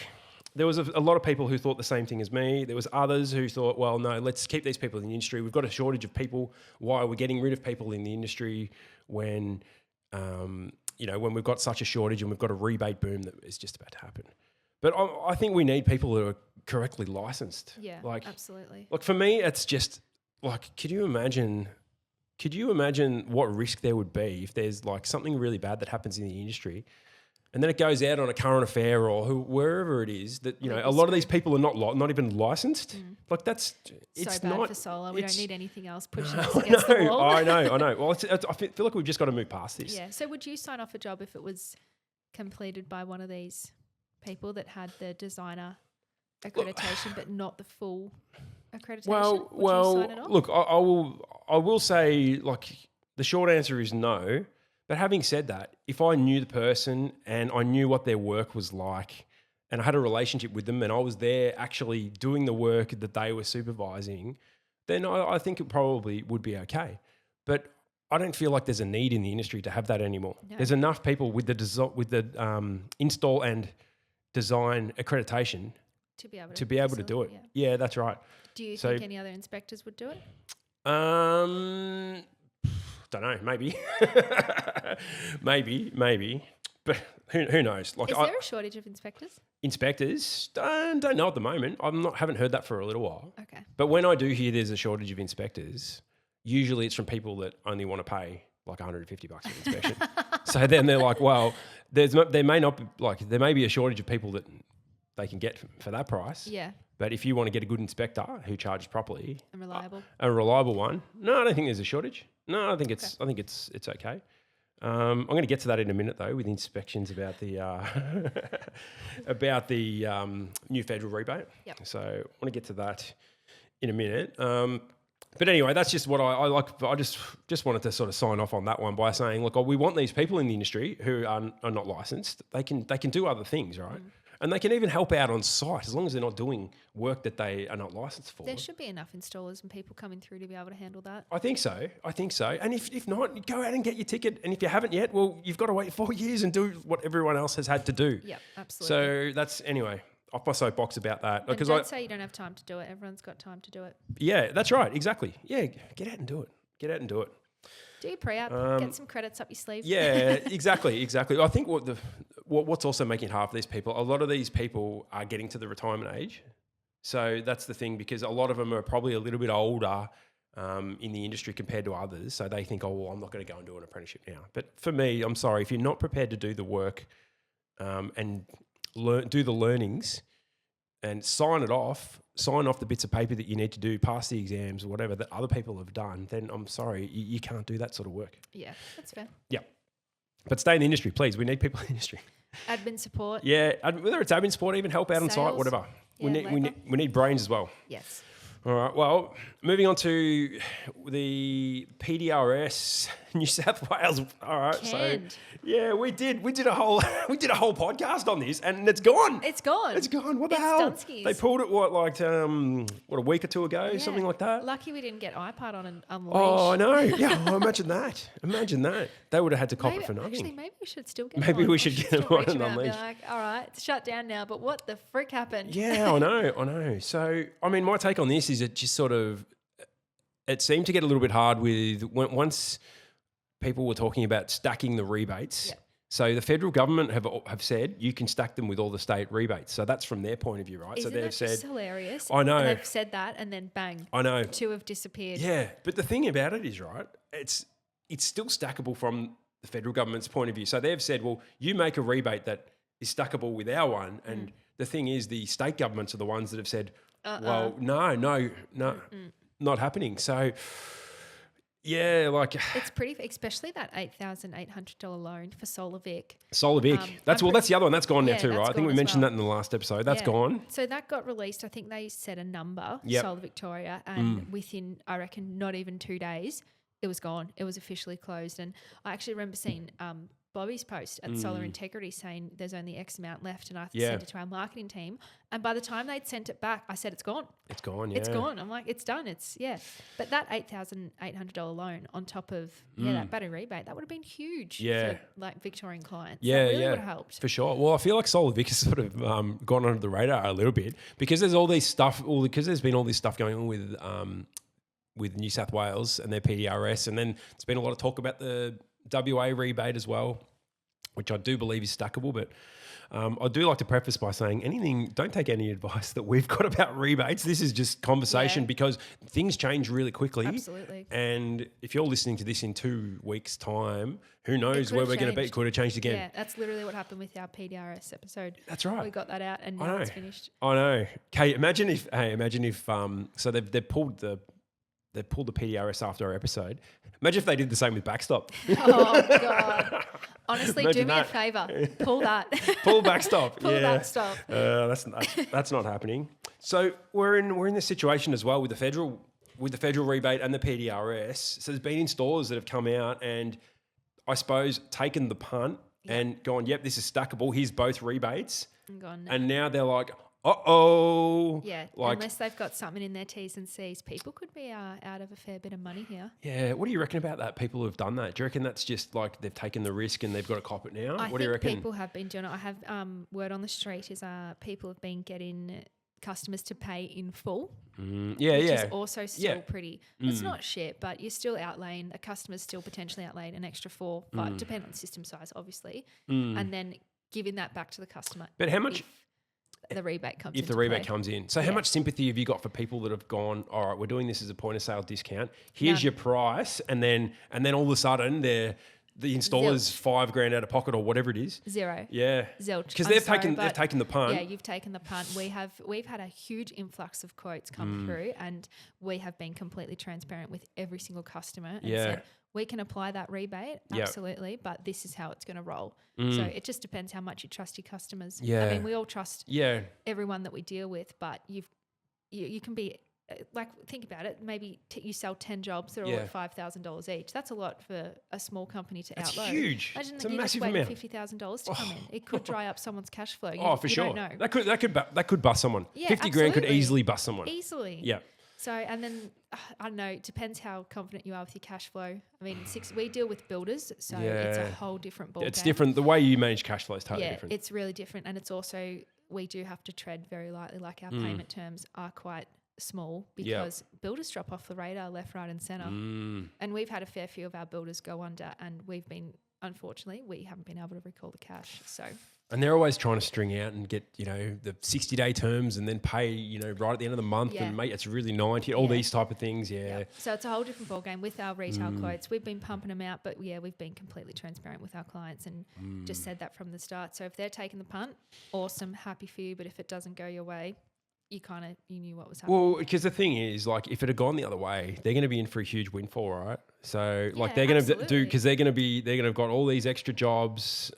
there was a lot of people who thought the same thing as me. There was others who thought, well, no, let's keep these people in the industry. We've got a shortage of people. Why are we getting rid of people in the industry when, when we've got such a shortage and we've got a rebate boom that is just about to happen? But I think we need people who are correctly licensed. Yeah, absolutely. Like for me, it's just like, could you imagine what risk there would be if there's like something really bad that happens in the industry and then it goes out on a current affair or wherever it is that, a lot of these people are not even licensed. Like it's so bad not for solar. We don't need anything else pushing us against the wall. I know. Well, I feel like we've just got to move past this. Yeah. So would you sign off a job if it was completed by one of these people that had the designer accreditation but not the full accreditation? Well, would you sign it off? Look, I will say, like, the short answer is no. But having said that, if I knew the person and I knew what their work was like and I had a relationship with them and I was there actually doing the work that they were supervising, then I think it probably would be okay. But I don't feel like there's a need in the industry to have that anymore. No. There's enough people with the install and design accreditation to be able to do it. Yeah, that's right. Do you think any other inspectors would do it? Don't know. Maybe, maybe. But who knows? Like, is there a shortage of inspectors? Inspectors, don't know at the moment. Haven't heard that for a little while. Okay. But when I do hear there's a shortage of inspectors, usually it's from people that only want to pay like $150 for inspection. So then they're like, well, there may be a shortage of people that they can get for that price. Yeah. But if you want to get a good inspector who charges properly, and reliable, a reliable one, no, I don't think there's a shortage. No, I think it's okay. I'm going to get to that in a minute though, with inspections about the new federal rebate. Yep. So I want to get to that in a minute. But anyway, that's just what I like. I just wanted to sort of sign off on that one by saying, look, we want these people in the industry who are not licensed. They can do other things, right? Mm. And they can even help out on site as long as they're not doing work that they are not licensed for. There should be enough installers and people coming through to be able to handle that. I think so. And if not, go out and get your ticket. And if you haven't yet, well, you've got to wait 4 years and do what everyone else has had to do. Yep, absolutely. So that's, anyway, off my soapbox about that. And don't say you don't have time to do it. Everyone's got time to do it. Yeah, that's right. Exactly. Yeah, get out and do it. Do your pre-app, get some credits up your sleeve. Yeah, exactly. I think what's also making it hard for these people, a lot of these people are getting to the retirement age. So that's the thing, because a lot of them are probably a little bit older in the industry compared to others. So they think, oh, well, I'm not going to go and do an apprenticeship now. But for me, I'm sorry, if you're not prepared to do the work and do the learnings and sign off the bits of paper that you need to do, pass the exams or whatever that other people have done, then I'm sorry, you can't do that sort of work. Yeah, that's fair. Yeah. But stay in the industry, please. We need people in the industry. Admin support. Yeah, whether it's admin support, even help out on site, whatever. Yeah, we need brains as well. Yes. All right, well, moving on to the PDRS New South Wales. All right, Canned. so yeah, we did a whole podcast on this, and it's gone. It's gone. It's gone. What the It's hell? Dunskies. They pulled it a week or two ago, Yeah. something like that. Lucky we didn't get iPad on Unleash. Oh, I know. Yeah, well, imagine that. Imagine that. They would have had to cop it for nothing. Actually, maybe we should still get Maybe one. we I should get still one reach and around and be Unleash. like, all right, it's shut down now, but what the frick happened? Yeah, I know. So, I mean, my take on this is it just sort of, it seemed to get a little bit hard once people were talking about stacking the rebates. Yep. So the federal government have said you can stack them with all the state rebates. So that's from their point of view, right? Isn't so they've that said, just hilarious? I know. And they've said that, and then bang, I know. 2 have disappeared. Yeah, but the thing about it is, right, it's still stackable from the federal government's point of view. So they've said, well, you make a rebate that is stackable with our one, and the thing is, the state governments are the ones that have said, well, no, not happening. So, yeah, like It's pretty, especially that $8,800 loan for Solar Vic. Solar Vic. That's the other one. That's gone now Yeah, too, right? that's I think gone we as mentioned well. that in the last episode. That's Yeah. gone. So that got released. I think they set a number, Yep. Solar Victoria, and within, I reckon, not even 2 days, it was gone. It was officially closed. And I actually remember seeing Bobby's post at Solar Integrity saying there's only X amount left, and I sent it to our marketing team. And by the time they'd sent it back, I said, it's gone. It's gone, yeah. It's gone. I'm like, it's done. But that $8,800 loan on top of that battery rebate, that would have been huge for like Victorian clients. Yeah, that really yeah. would have helped. For sure. Well, I feel like Solar Vic has sort of gone under the radar a little bit because there's all these stuff, because there's been all this stuff going on with New South Wales and their PDRS, and then there's been a lot of talk about the WA rebate as well, which I do believe is stackable, but I do like to preface by saying don't take any advice that we've got about rebates. This is just conversation because things change really quickly. Absolutely. And if you're listening to this in 2 weeks' time, who knows where we're going to be? It could have changed again. Yeah, that's literally what happened with our PDRS episode. That's right. We got that out and now it's finished. I know. Okay, imagine if so they've pulled the PDRS after our episode. Imagine if they did the same with backstop. Oh, God. Honestly, Imagine do me that. a favour. Pull that. Pull backstop. Pull yeah. backstop. That's not happening. So we're in this situation as well with the federal rebate and the PDRS. So there's been installers that have come out and I suppose taken the punt and gone, yep, this is stackable. Here's both rebates. And gone, And now they're like, uh-oh. yeah, Like, unless they've got something in their T's and C's, people could be out of a fair bit of money here. yeah, what do you reckon about that? People who've done that. Do you reckon that's just like they've taken the risk and they've got to cop it now? I What do you think reckon? people have been doing it. I have word on the street is people have been getting customers to pay in full, Yeah, which yeah. is also still pretty. It's not shit, but you're still outlaying. A customer's still potentially outlaying an extra 4, but depending on system size, obviously, and then giving that back to the customer. But how much? The rebate comes If the into rebate play. comes in. So how much sympathy have you got for people that have gone, all right, we're doing this as a point of sale discount. Here's None. your price. And then all of a sudden the installer's Zilch. $5,000 out of pocket or whatever it is. Zero. Yeah. Zilch. Because I'm they've sorry, taken but the punt. Yeah, you've taken the punt. We've had a huge influx of quotes come through, and we have been completely transparent with every single customer and said we can apply that rebate, Yep. absolutely, but this is how it's going to roll. So it just depends how much you trust your customers. Yeah. I mean, we all trust Yeah. everyone that we deal with, but you can be like, think about it. Maybe you sell 10 jobs that are all at $5,000 each. That's a lot for a small company to That's outload. huge. Imagine It's that a you just massive waited amount. $50,000 to come in. It could dry up someone's cash flow. For you sure. Don't know. That could bust someone. Yeah, 50 grand could absolutely. easily bust someone. Easily. Yeah. So, and then I don't know, it depends how confident you are with your cash flow. I mean, we deal with builders, so it's a Yeah. whole different ballgame. It's different. The way you manage cash flow is totally Yeah, different. it's really different. And it's also, we do have to tread very lightly. Like our payment terms are quite small because builders drop off the radar left, right and centre. And we've had a fair few of our builders go under, and unfortunately, we haven't been able to recall the cash. So... And they're always trying to string out and get, the 60-day terms and then pay, right at the end of the month and mate, it's really 90, all these type of things, So it's a whole different ballgame with our retail quotes. We've been pumping them out, but we've been completely transparent with our clients and just said that from the start. So if they're taking the punt, awesome, happy for you. But if it doesn't go your way, you knew what was happening. Well, because the thing is, like, if it had gone the other way, they're going to be in for a huge windfall, right? So, like, Yeah, they're going to absolutely. because they're going to have got all these extra jobs.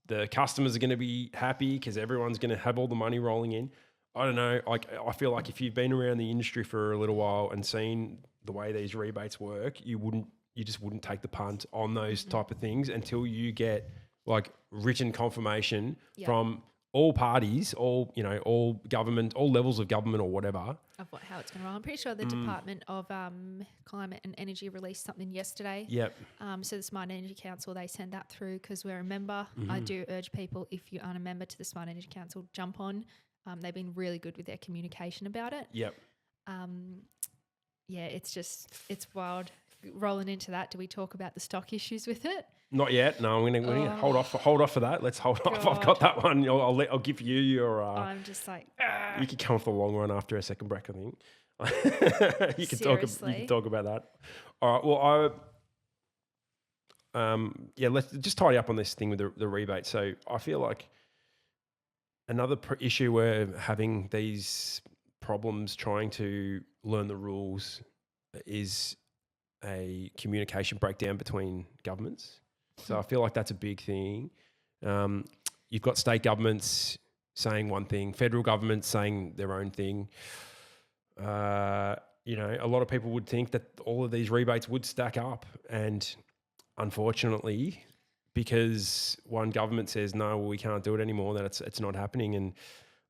The customers are going to be happy because everyone's going to have all the money rolling in. I don't know. Like, I feel like if you've been around the industry for a little while and seen the way these rebates work, you wouldn't you just wouldn't take the punt on those type of things until you get like written confirmation from all parties, all government, all levels of government or whatever. Of how it's going to roll. I'm pretty sure the Department of Climate and Energy released something yesterday. Yep. So the Smart Energy Council, they send that through because we're a member. I do urge people, if you aren't a member to the Smart Energy Council, jump on. They've been really good with their communication about it. Yep. It's wild. Rolling into that, do we talk about the stock issues with it? Not yet. No, we're gonna hold off for that. Let's hold off. I've got that one. I'll give you your. I'm just like. You could come off the long run after a second break, I think. You can talk about that. All right. Well, let's just tidy up on this thing with the rebate. So I feel like another issue we're having these problems trying to learn the rules is a communication breakdown between governments. So I feel like that's a big thing. You've got state governments saying one thing, federal governments saying their own thing. A lot of people would think that all of these rebates would stack up, and unfortunately, because one government says no, we can't do it anymore, that it's not happening. And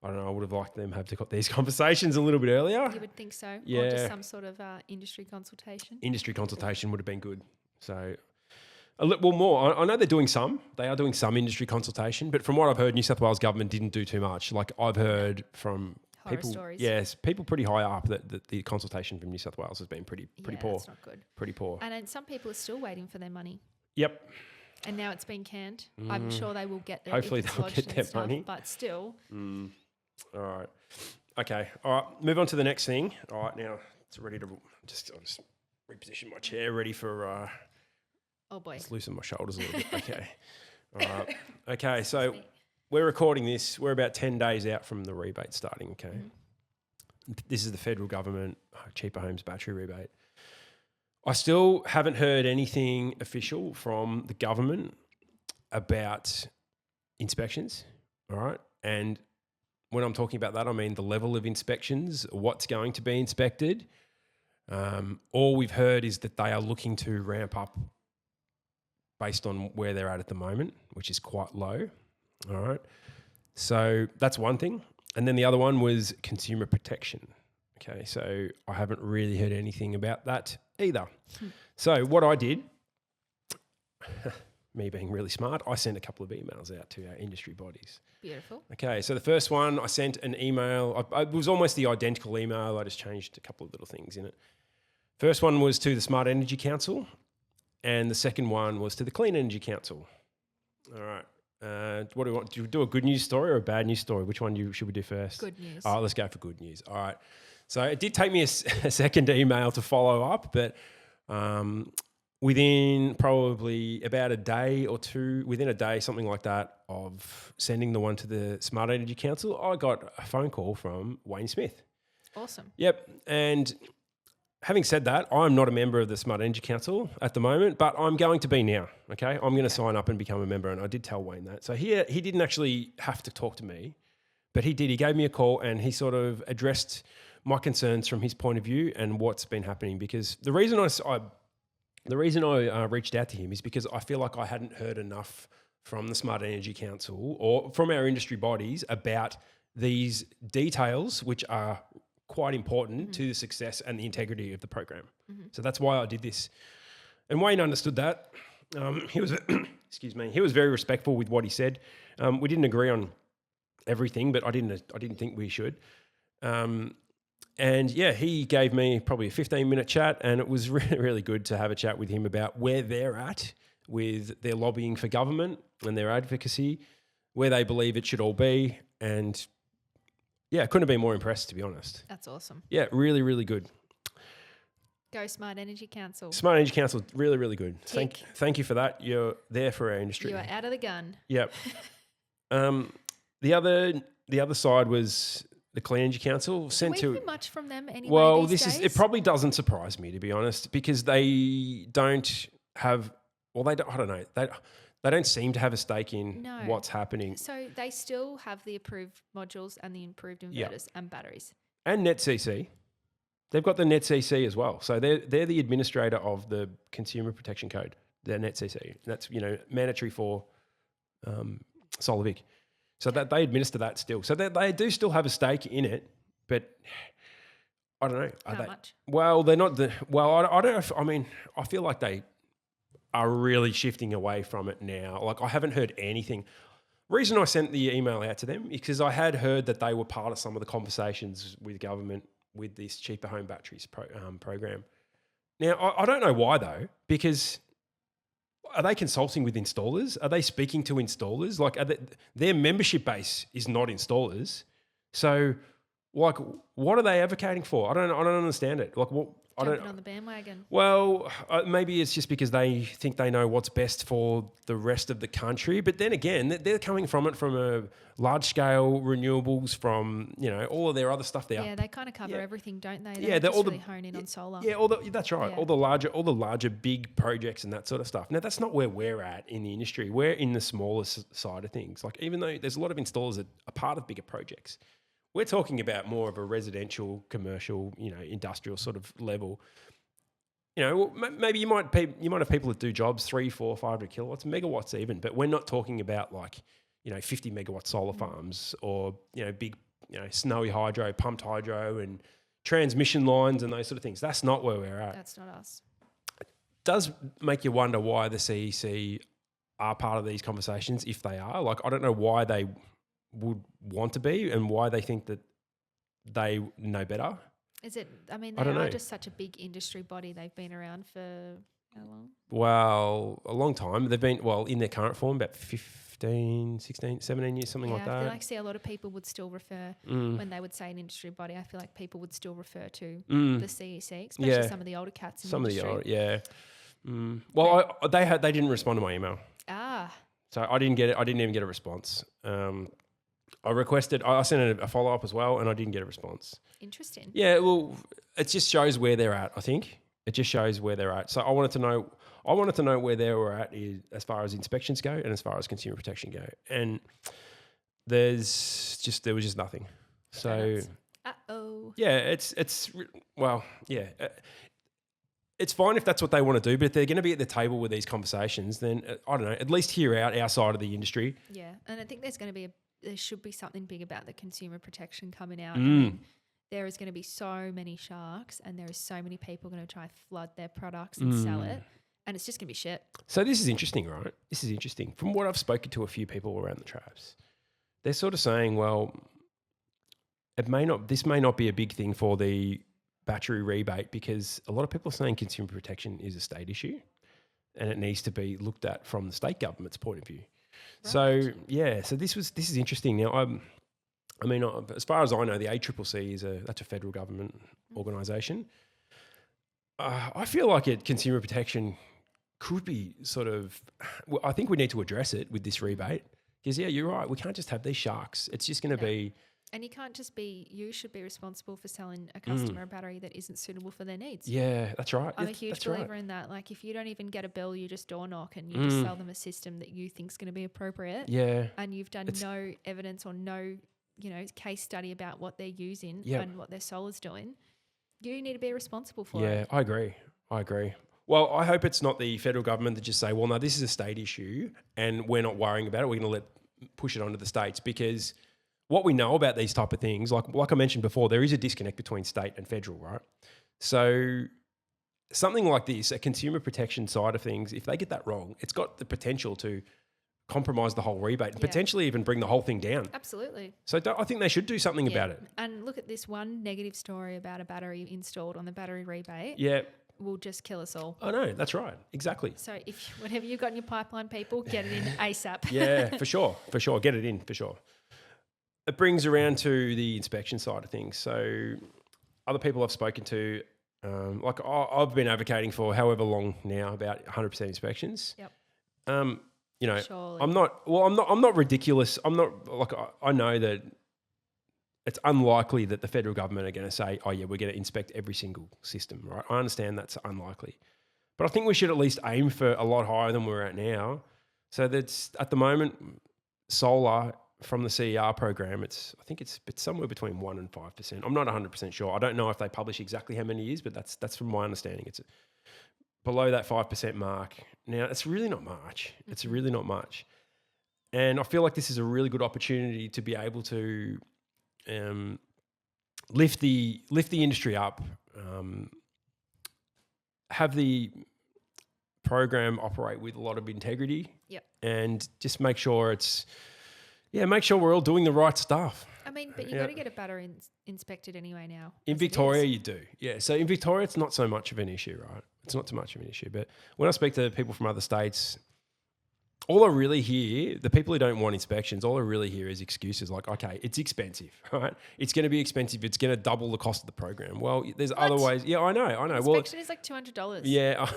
I don't know, I would have liked them to have these conversations a little bit earlier. You would think so. Yeah. Or just some sort of industry consultation. Industry consultation would have been good. So a little more. I know they're doing some. They are doing some industry consultation, but from what I've heard, New South Wales government didn't do too much. Like I've heard from people, stories. Yes, people pretty high up that the consultation from New South Wales has been pretty poor. That's not good. Pretty poor. And then some people are still waiting for their money. Yep. And now it's been canned. I'm sure they will get their. Hopefully they'll get their money. But still. All right. Okay. All right. Move on to the next thing. All right. Now it's ready to I'll just reposition my chair, ready for. Oh boy. Let's loosen my shoulders a little bit. Okay. All right. Okay. So we're recording this. We're about 10 days out from the rebate starting. Okay. This is the federal government cheaper homes battery rebate. I still haven't heard anything official from the government about inspections. All right. And when I'm talking about that, I mean the level of inspections, what's going to be inspected. All we've heard is that they are looking to ramp up based on where they're at the moment, which is quite low. All right. So that's one thing. And then the other one was consumer protection. Okay. So I haven't really heard anything about that either. So what I did, me being really smart, I sent a couple of emails out to our industry bodies. Beautiful. Okay, so the first one, I sent an email. It was almost the identical email. I just changed a couple of little things in it. First one was to the Smart Energy Council, and the second one was to the Clean Energy Council. All right. What do we want? Do you do a good news story or a bad news story? Which one should we do first? Good news. All right, let's go for good news. All right. So it did take me a second email to follow up, but within probably about a day or two, within a day, something like that, of sending the one to the Smart Energy Council, I got a phone call from Wayne Smith. Awesome. Yep. And having said that, I'm not a member of the Smart Energy Council at the moment, but I'm going to be now, okay? I'm going to sign up and become a member, and I did tell Wayne that. So he didn't actually have to talk to me, but he did. He gave me a call and he sort of addressed my concerns from his point of view and what's been happening, because the reason I reached out to him is because I feel like I hadn't heard enough from the Smart Energy Council or from our industry bodies about these details, which are quite important to the success and the integrity of the program. So that's why I did this. And Wayne understood that. He was, excuse me, he was very respectful with what he said. We didn't agree on everything, but I didn't think we should. And yeah, he gave me probably a 15-minute chat, and it was really, really good to have a chat with him about where they're at with their lobbying for government and their advocacy, where they believe it should all be. And yeah, I couldn't have been more impressed, to be honest. That's awesome. Yeah, really, really good. Go Smart Energy Council. Smart Energy Council, really, really good. Tick. Thank you for that. You're there for our industry. You are out of the gun. Yep. The other side was the Clean Energy Council sent Do to. we hear much from them anyway? Well, these this days? it probably doesn't surprise me, to be honest, because they don't have. Well, they don't. I don't know. They don't seem to have a stake in what's happening. So they still have the approved modules and the improved inverters and batteries. And NetCC. They've got the NetCC as well. So they're the administrator of the Consumer Protection Code, the NetCC. That's, mandatory for SolarVic. So that they administer that still. So they do still have a stake in it, but I don't know. How much? Well, they're not I don't know if, I feel like they are really shifting away from it now. Like, I haven't heard anything. Reason I sent the email out to them is because I had heard that they were part of some of the conversations with government with this cheaper home batteries program. Now, I don't know why though, because are they consulting with installers? Are they speaking to installers? Like, their membership base is not installers. So, like, what are they advocating for? I don't understand it. Like, what? Jumping on the bandwagon. Well, maybe it's just because they think they know what's best for the rest of the country. But then again, they're coming from it from a large scale renewables, from all of their other stuff there. Yeah, they kind of cover everything, don't they? Yeah, they're really hone in on solar. Yeah, that's right. Yeah. All the larger big projects and that sort of stuff. Now, that's not where we're at in the industry. We're in the smaller side of things. Like, even though there's a lot of installers that are part of bigger projects, we're talking about more of a residential, commercial, industrial sort of level. Maybe you might have people that do jobs 300, 400, 500 kilowatts, megawatts even, but we're not talking about 50 megawatt solar farms or big snowy hydro, pumped hydro, and transmission lines and those sort of things. That's not where we're at. That's not us. It does make you wonder why the CEC are part of these conversations, if they are. Like, I don't know why they would want to be and why they think that they know better. Is it? They don't know. are just such a big industry body. They've been around for how long? Well, a long time. They've been, in their current form, about 15, 16, 17 years, something like I that. feel like a lot of people would still refer, when they would say an industry body, I feel like people would still refer to the CEC, especially some of the older cats in the industry. Well, they didn't respond to my email. So I didn't get it. I didn't even get a response. I sent a follow-up as well, and I didn't get a response. Interesting. Yeah, well, it just shows where they're at, I think. It just shows where they're at. So I wanted to know where they were at as far as inspections go and as far as consumer protection go. And there was just nothing. So yeah, it's fine if that's what they want to do, but if they're going to be at the table with these conversations, then I don't know, at least hear out our side of the industry. Yeah, and I think there should be something big about the consumer protection coming out. There is going to be so many sharks, and there is so many people going to try flood their products and sell it, and it's just going to be shit. So this is interesting, right? This is interesting. From what I've spoken to a few people around the traps, they're sort of saying, well, this may not be a big thing for the battery rebate, because a lot of people are saying consumer protection is a state issue and it needs to be looked at from the state government's point of view. Right. So this is interesting. Now, as far as I know, the ACCC that's a federal government organisation. I feel like consumer protection could be I think we need to address it with this rebate, because you're right. We can't just have these sharks. It's just going to be. And you should be responsible for selling a customer a battery that isn't suitable for their needs. Yeah, that's right. I'm a huge believer in that. Like, if you don't even get a bill, you just door knock and you just sell them a system that you think is going to be appropriate. Yeah. And you've done no evidence or no, case study about what they're using and what their solar's doing. You need to be responsible for it. Yeah, I agree. Well, I hope it's not the federal government that just say, well, no, this is a state issue and we're not worrying about it. We're going to push it onto the states, because what we know about these type of things, like I mentioned before, there is a disconnect between state and federal, right? So something like this, a consumer protection side of things, if they get that wrong, it's got the potential to compromise the whole rebate and potentially even bring the whole thing down. Absolutely. So I think they should do something about it. And look at this one negative story about a battery installed on the battery rebate. Yeah. Will just kill us all. I know, that's right. Exactly. So whatever you've got in your pipeline, people, get it in ASAP. Yeah, for sure. Get it in, for sure. It brings around to the inspection side of things. So other people I've spoken to, I've been advocating for however long now about 100% inspections. Yep. Surely. I'm not ridiculous. I know that it's unlikely that the federal government are going to say, oh yeah, we're going to inspect every single system, right? I understand that's unlikely. But I think we should at least aim for a lot higher than we're at now. So that's, at the moment, solar from the CER program, I think it's somewhere between 1% and 5%. I'm not 100% sure. I don't know if they publish exactly how many years, but that's from my understanding. It's below that 5% mark. Now, it's really not much. It's really not much. And I feel like this is a really good opportunity to be able to lift the industry up, have the program operate with a lot of integrity, and just make sure make sure we're all doing the right stuff. I mean, but you got to get it better inspected anyway now. In Victoria, you do. Yeah. So in Victoria, it's not so much of an issue, right? It's not too much of an issue. But when I speak to people from other states, all I really hear, the people who don't want inspections, all I really hear is excuses like, okay, it's expensive, right? It's going to be expensive. It's going to double the cost of the program. Well, there's other ways. Yeah, I know. Inspection is like $200. Yeah.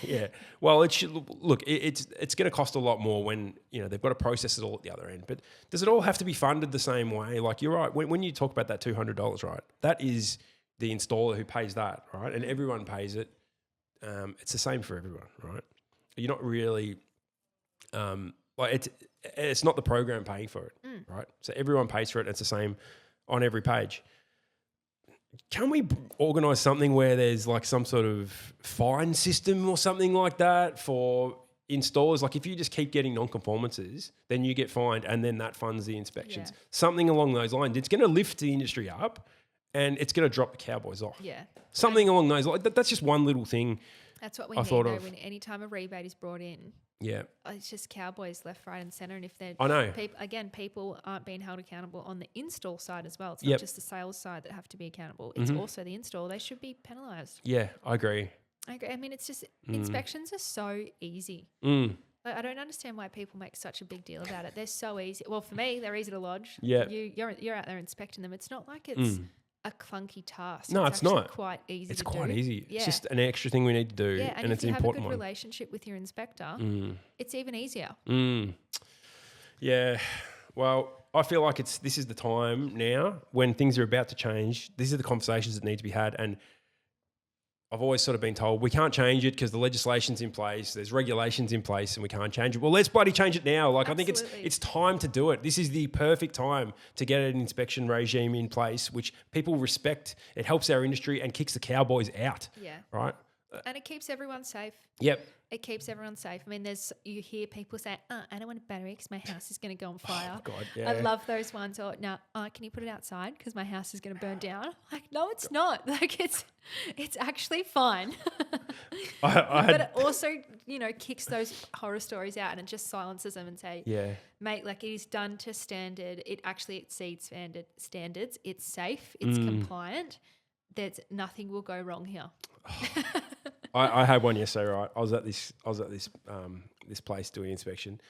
Yeah. Well, it should look, it's going to cost a lot more when, they've got to process it all at the other end. But does it all have to be funded the same way? Like, you're right. When you talk about that $200, right, that is the installer who pays that, right? And everyone pays it. It's the same for everyone, right? You're not really... it's not the program paying for it, right? So everyone pays for it. It's the same on every page. Can we organise something where there's like some sort of fine system or something like that for installers? Like if you just keep getting non-conformances, then you get fined and then that funds the inspections. Yeah. Something along those lines. It's going to lift the industry up and it's going to drop the cowboys off. Yeah. Something along those lines. That's just one little thing. That's what we need though, when any time a rebate is brought in. Yeah. It's just cowboys left, right and centre. And if they're... I know. People aren't being held accountable on the install side as well. It's not just the sales side that have to be accountable. It's also the install. They should be penalised. Yeah, I agree. I mean, it's just inspections are so easy. Like, I don't understand why people make such a big deal about it. They're so easy. Well, for me, they're easy to lodge. Yeah. You're out there inspecting them. It's not like it's... a clunky task. No, it's not. Quite easy. It's to quite do. easy. Yeah. It's just an extra thing we need to do, and it's an important one. If you have a good relationship with your inspector, it's even easier. Yeah. Well, I feel like this is the time now when things are about to change. These are the conversations that need to be had, and I've always sort of been told we can't change it because the legislation's in place, there's regulations in place and we can't change it. Well, let's bloody change it now. Like, absolutely. I think it's time to do it. This is the perfect time to get an inspection regime in place, which people respect. It helps our industry and kicks the cowboys out. Yeah. Right? And it keeps everyone safe. Yep. It keeps everyone safe. I mean, you hear people say, I don't want a battery because my house is going to go on fire. Oh, God, yeah. I love those ones. Or, no, can you put it outside because my house is going to burn down? Like, no, it's not. Like, it's actually fine. But it also, kicks those horror stories out and it just silences them and say, mate, like, it is done to standard. It actually exceeds standards. It's safe. It's compliant. There's nothing will go wrong here. I had one yesterday, right? I was at this this place doing inspection,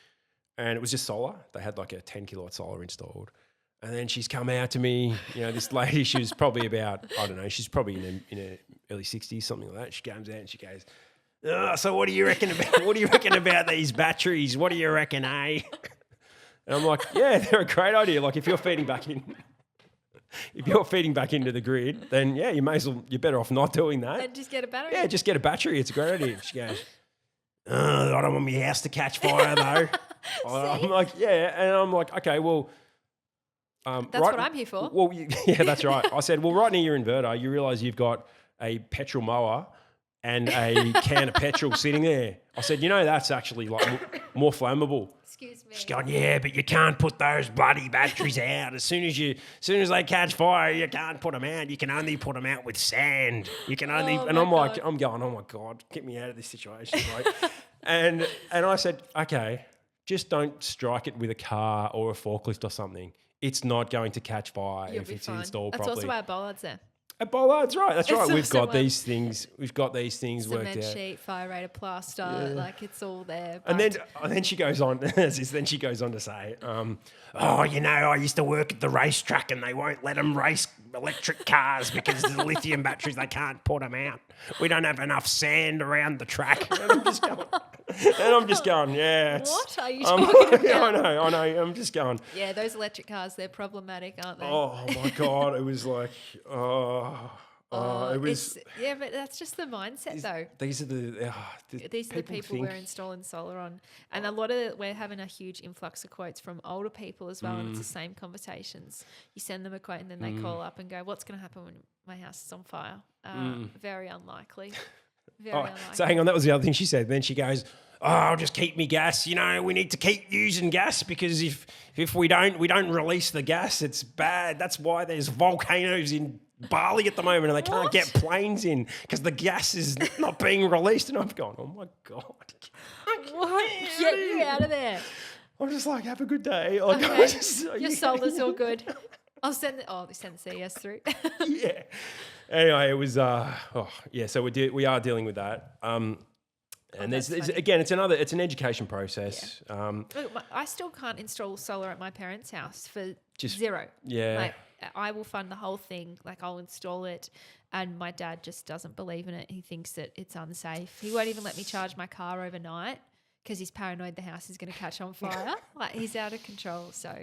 and it was just solar. They had like a 10 kilowatt solar installed, and then she's come out to me. This lady, she was probably about, I don't know, she's probably in her early 60s, something like that. She comes out and she goes, "So what do you reckon about these batteries? What do you reckon, eh?" And I'm like, "Yeah, they're a great idea. Like if you're feeding back in." If you're feeding back into the grid, then you're better off not doing that. And just get a battery. Yeah, just get a battery. It's a great idea. She goes, I don't want my house to catch fire though. I'm like, and I'm like, okay, well, that's what I'm here for. Well, yeah, that's right. I said, well, right near your inverter, you realise you've got a petrol mower and a can of petrol sitting there. I said, that's actually like more flammable. Excuse me. She's going, yeah, but you can't put those bloody batteries out. As soon as they catch fire, you can't put them out. You can only put them out with sand. You can only, and I'm like, I'm going, oh my God, get me out of this situation, right? and I said, okay, just don't strike it with a car or a forklift or something. It's not going to catch fire if it's installed properly. That's also why bollards there. At bollards, right? That's right. We've got these things. We've got these things worked out. Cement sheet, fire rated plaster, like it's all there. And then she goes on. Then she goes on to say, I used to work at the racetrack and they won't let them race electric cars because of the lithium batteries. They can't put them out. We don't have enough sand around the track. And I'm just going, yeah. What are you talking about? I know. I'm just going. Yeah, those electric cars, they're problematic, aren't they? Oh my God. It was like, It was. But that's just the mindset though. These are the These are the people we're installing solar on. And a lot of we're having a huge influx of quotes from older people as well. And it's the same conversations. You send them a quote and then they call up and go, what's going to happen when my house is on fire? Very unlikely. Very unlikely. So hang on, that was the other thing she said. Then she goes, I'll just keep me gas. We need to keep using gas because if we don't release the gas, it's bad. That's why there's volcanoes in Bali at the moment and they can't get planes in because the gas is not being released. And I've gone, oh my God. What? Get you out of there. I'm just like, have a good day. Okay. Your solar's all good. I'll send they send the CES through. Yeah. Anyway, it was, so we are dealing with that. And there's again, it's an education process. Yeah. Look, I still can't install solar at my parents' house for Just zero. Yeah. Like, I will fund the whole thing. Like, I'll install it, and my dad just doesn't believe in it. He thinks that it's unsafe. He won't even let me charge my car overnight because he's paranoid the house is going to catch on fire. Like, he's out of control. So,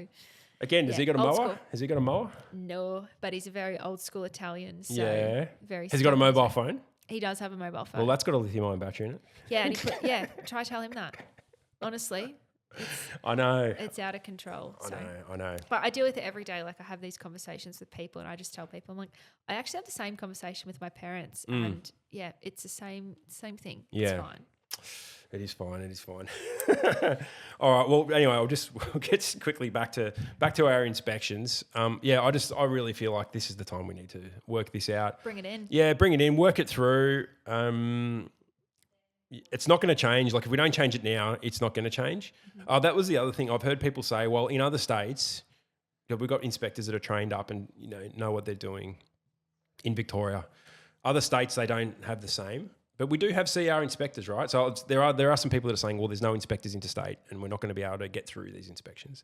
again, has he got a mower? School. Has he got a mower? No, but he's a very old school Italian. So very. Has he got a mobile phone? He does have a mobile phone. Well, that's got a lithium-ion battery in it. Yeah, and try tell him that. Honestly. I know. It's out of control. I know. But I deal with it every day. Like, I have these conversations with people and I just tell people, I'm like, I actually have the same conversation with my parents and it's the same thing. Yeah. It's fine. It is fine. All right. Well, anyway, we'll get quickly back to our inspections. I really feel like this is the time we need to work this out. Bring it in. Yeah, bring it in, work it through. It's not going to change. Like, if we don't change it now, it's not going to change. That was the other thing. I've heard people say, well, in other states, we've got inspectors that are trained up and know what they're doing. In Victoria, other states, they don't have the same. But we do have CR inspectors, right? So there are some people that are saying, well, there's no inspectors interstate and we're not going to be able to get through these inspections.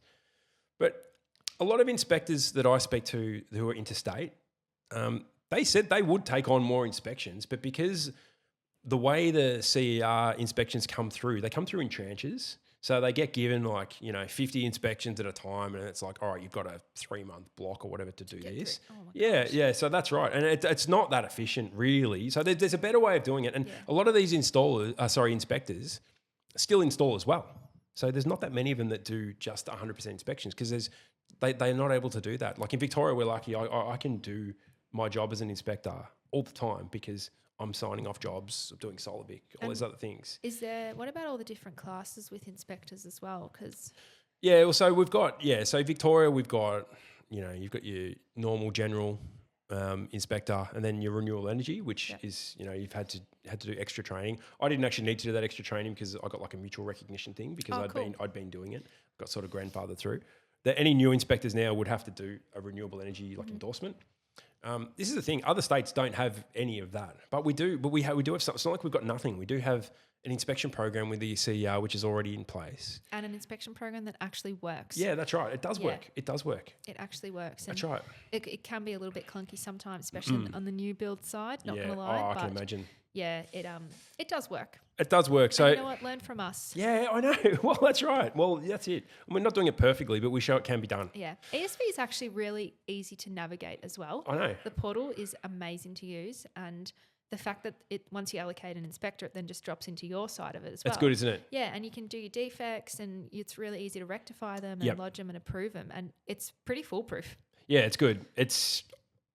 But a lot of inspectors that I speak to who are interstate, they said they would take on more inspections, but because the way the CER inspections come through, they come through in tranches. So they get given 50 inspections at a time, and it's like, all right, you've got a 3-month block or whatever to do this. Oh Yeah. So that's right, and it's not that efficient, really. So there's a better way of doing it, and a lot of these inspectors still install as well. So there's not that many of them that do just 100% inspections because they're not able to do that. Like in Victoria, we're lucky. I can do my job as an inspector all the time because I'm signing off jobs, I'm doing SolarVic, all those other things. What about all the different classes with inspectors as well? So we've got, so Victoria, we've got, you've got your normal general inspector and then your renewable energy, which is, you've had to do extra training. I didn't actually need to do that extra training because I got like a mutual recognition thing because I'd been doing it, got sort of grandfathered through. That any new inspectors now would have to do a renewable energy endorsement. This is the thing. Other states don't have any of that, but we do. But we do have. It's not like we've got nothing. We do have an inspection program with the CER, which is already in place, and an inspection program that actually works. Yeah, that's right. It does work. It does work. It actually works. That's right. It can be a little bit clunky sometimes, especially on the new build side. Not gonna lie. I can imagine. Yeah, it does work. It does work. So and you know what? Learn from us. Yeah, I know. Well, that's right. Well, that's it. We're not doing it perfectly, but we show it can be done. Yeah. ESV is actually really easy to navigate as well. I know. The portal is amazing to use, and the fact that once you allocate an inspector, it then just drops into your side of it as well. That's good, isn't it? Yeah, and you can do your defects, and it's really easy to rectify them and lodge them and approve them, and it's pretty foolproof. Yeah, it's good.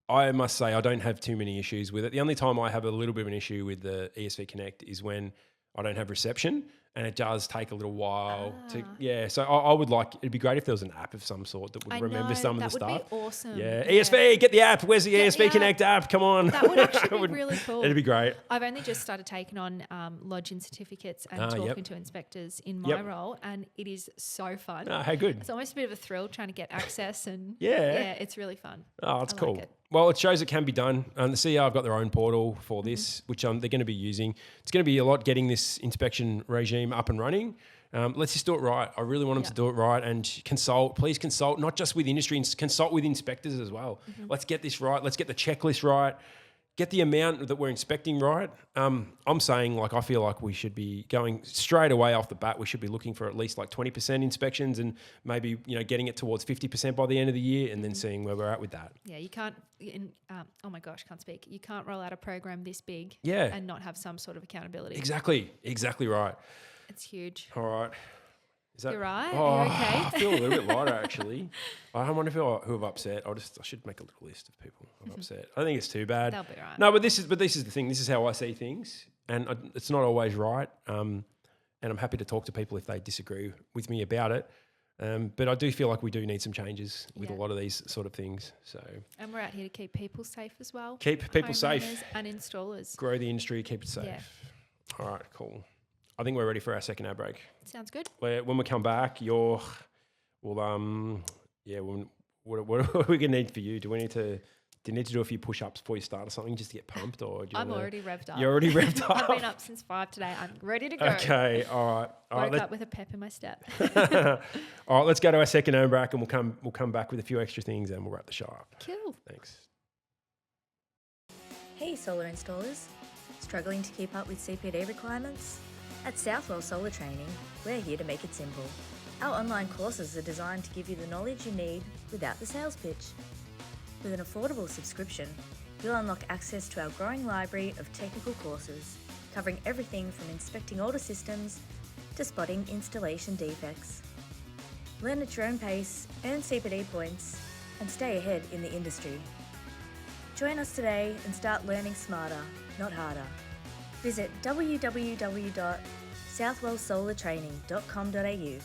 I must say I don't have too many issues with it. The only time I have a little bit of an issue with the ESV Connect is when I don't have reception, and it does take a little while to. So I would like. It'd be great if there was an app of some sort that would remember some of the stuff. That would be awesome. Yeah, ESV, get the app. Where's the ESV Connect app? Come on. That would actually be really cool. It'd be great. I've only just started taking on lodging certificates and talking to inspectors in my role, and it is so fun. Oh, how good! It's almost a bit of a thrill trying to get access, and it's really fun. Oh, that's cool. Like it. Well, it shows it can be done. The CR have got their own portal for this, which they're going to be using. It's going to be a lot getting this inspection regime up and running. Let's just do it right. I really want them to do it right and consult. Please consult, not just with industry, consult with inspectors as well. Let's get this right. Let's get the checklist right. get the amount that we're inspecting right. I'm saying I feel like we should be going straight away off the bat. We should be looking for at least 20% inspections and maybe, getting it towards 50% by the end of the year and then seeing where we're at with that. Yeah, you can't, oh my gosh, can't speak. You can't roll out a program this big and not have some sort of accountability. Exactly right. It's huge. All right. You're right. Oh, Are you okay? I feel a little bit lighter actually. I wonder who I've upset. I should make a little list of people I've upset. I think it's too bad. They'll be right. No, but this is the thing. This is how I see things, and it's not always right. And I'm happy to talk to people if they disagree with me about it. But I do feel like we do need some changes with a lot of these sort of things. So. And we're out here to keep people safe as well. Keep people safe. Homeowners and installers. Grow the industry. Keep it safe. Yeah. All right. Cool. I think we're ready for our second ad break. Sounds good. When we come back, what are we gonna need for you? Do you need to do a few push-ups before you start or something just to get pumped, or I'm already revved up. You're already revved up. I've been up since 5 today. I'm ready to go. Okay, all right. Woke up with a pep in my step. All right, let's go to our second ad break, and we'll come back with a few extra things, and we'll wrap the show up. Cool. Thanks. Hey solar installers, struggling to keep up with CPD requirements? At Southwell Solar Training, we're here to make it simple. Our online courses are designed to give you the knowledge you need without the sales pitch. With an affordable subscription, you'll unlock access to our growing library of technical courses, covering everything from inspecting older systems to spotting installation defects. Learn at your own pace, earn CPD points, and stay ahead in the industry. Join us today and start learning smarter, not harder. Visit www.southwellsolartraining.com.au and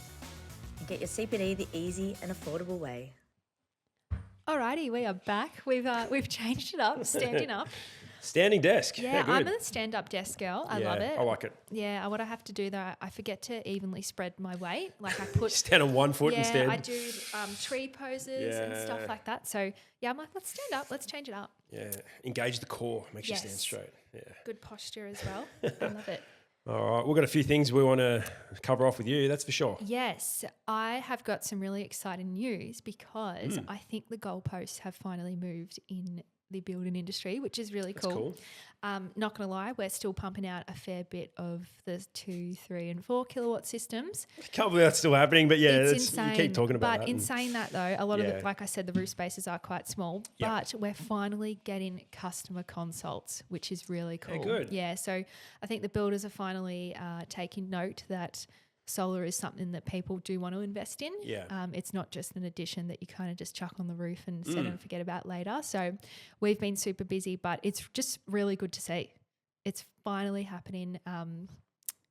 get your CPD the easy and affordable way. Alrighty, we are back. We've changed it up, standing up. Standing desk. Yeah, good. I'm a stand-up desk girl. I love it. I like it. Yeah, what I have to do though, I forget to evenly spread my weight. I put stand on one foot instead. Yeah, I do tree poses and stuff like that. So yeah, I'm like, let's stand up. Let's change it up. Yeah, engage the core. Makes you stand straight. Yeah. Good posture as well. I love it. All right, we've got a few things we want to cover off with you, that's for sure. Yes, I have got some really exciting news because I think the goalposts have finally moved in the building industry, which is really cool. Not going to lie, we're still pumping out a fair bit of the 2, 3 and 4 kilowatt systems. I can't believe that's still happening, but yeah, it's insane. You keep talking about that. But in saying that though, a lot of the, like I said, the roof spaces are quite small, but we're finally getting customer consults, which is really cool. Yeah, good. Yeah, so I think the builders are finally taking note that solar is something that people do want to invest in. Yeah. It's not just an addition that you kind of just chuck on the roof and set and forget about later. So we've been super busy, but it's just really good to see. It's finally happening.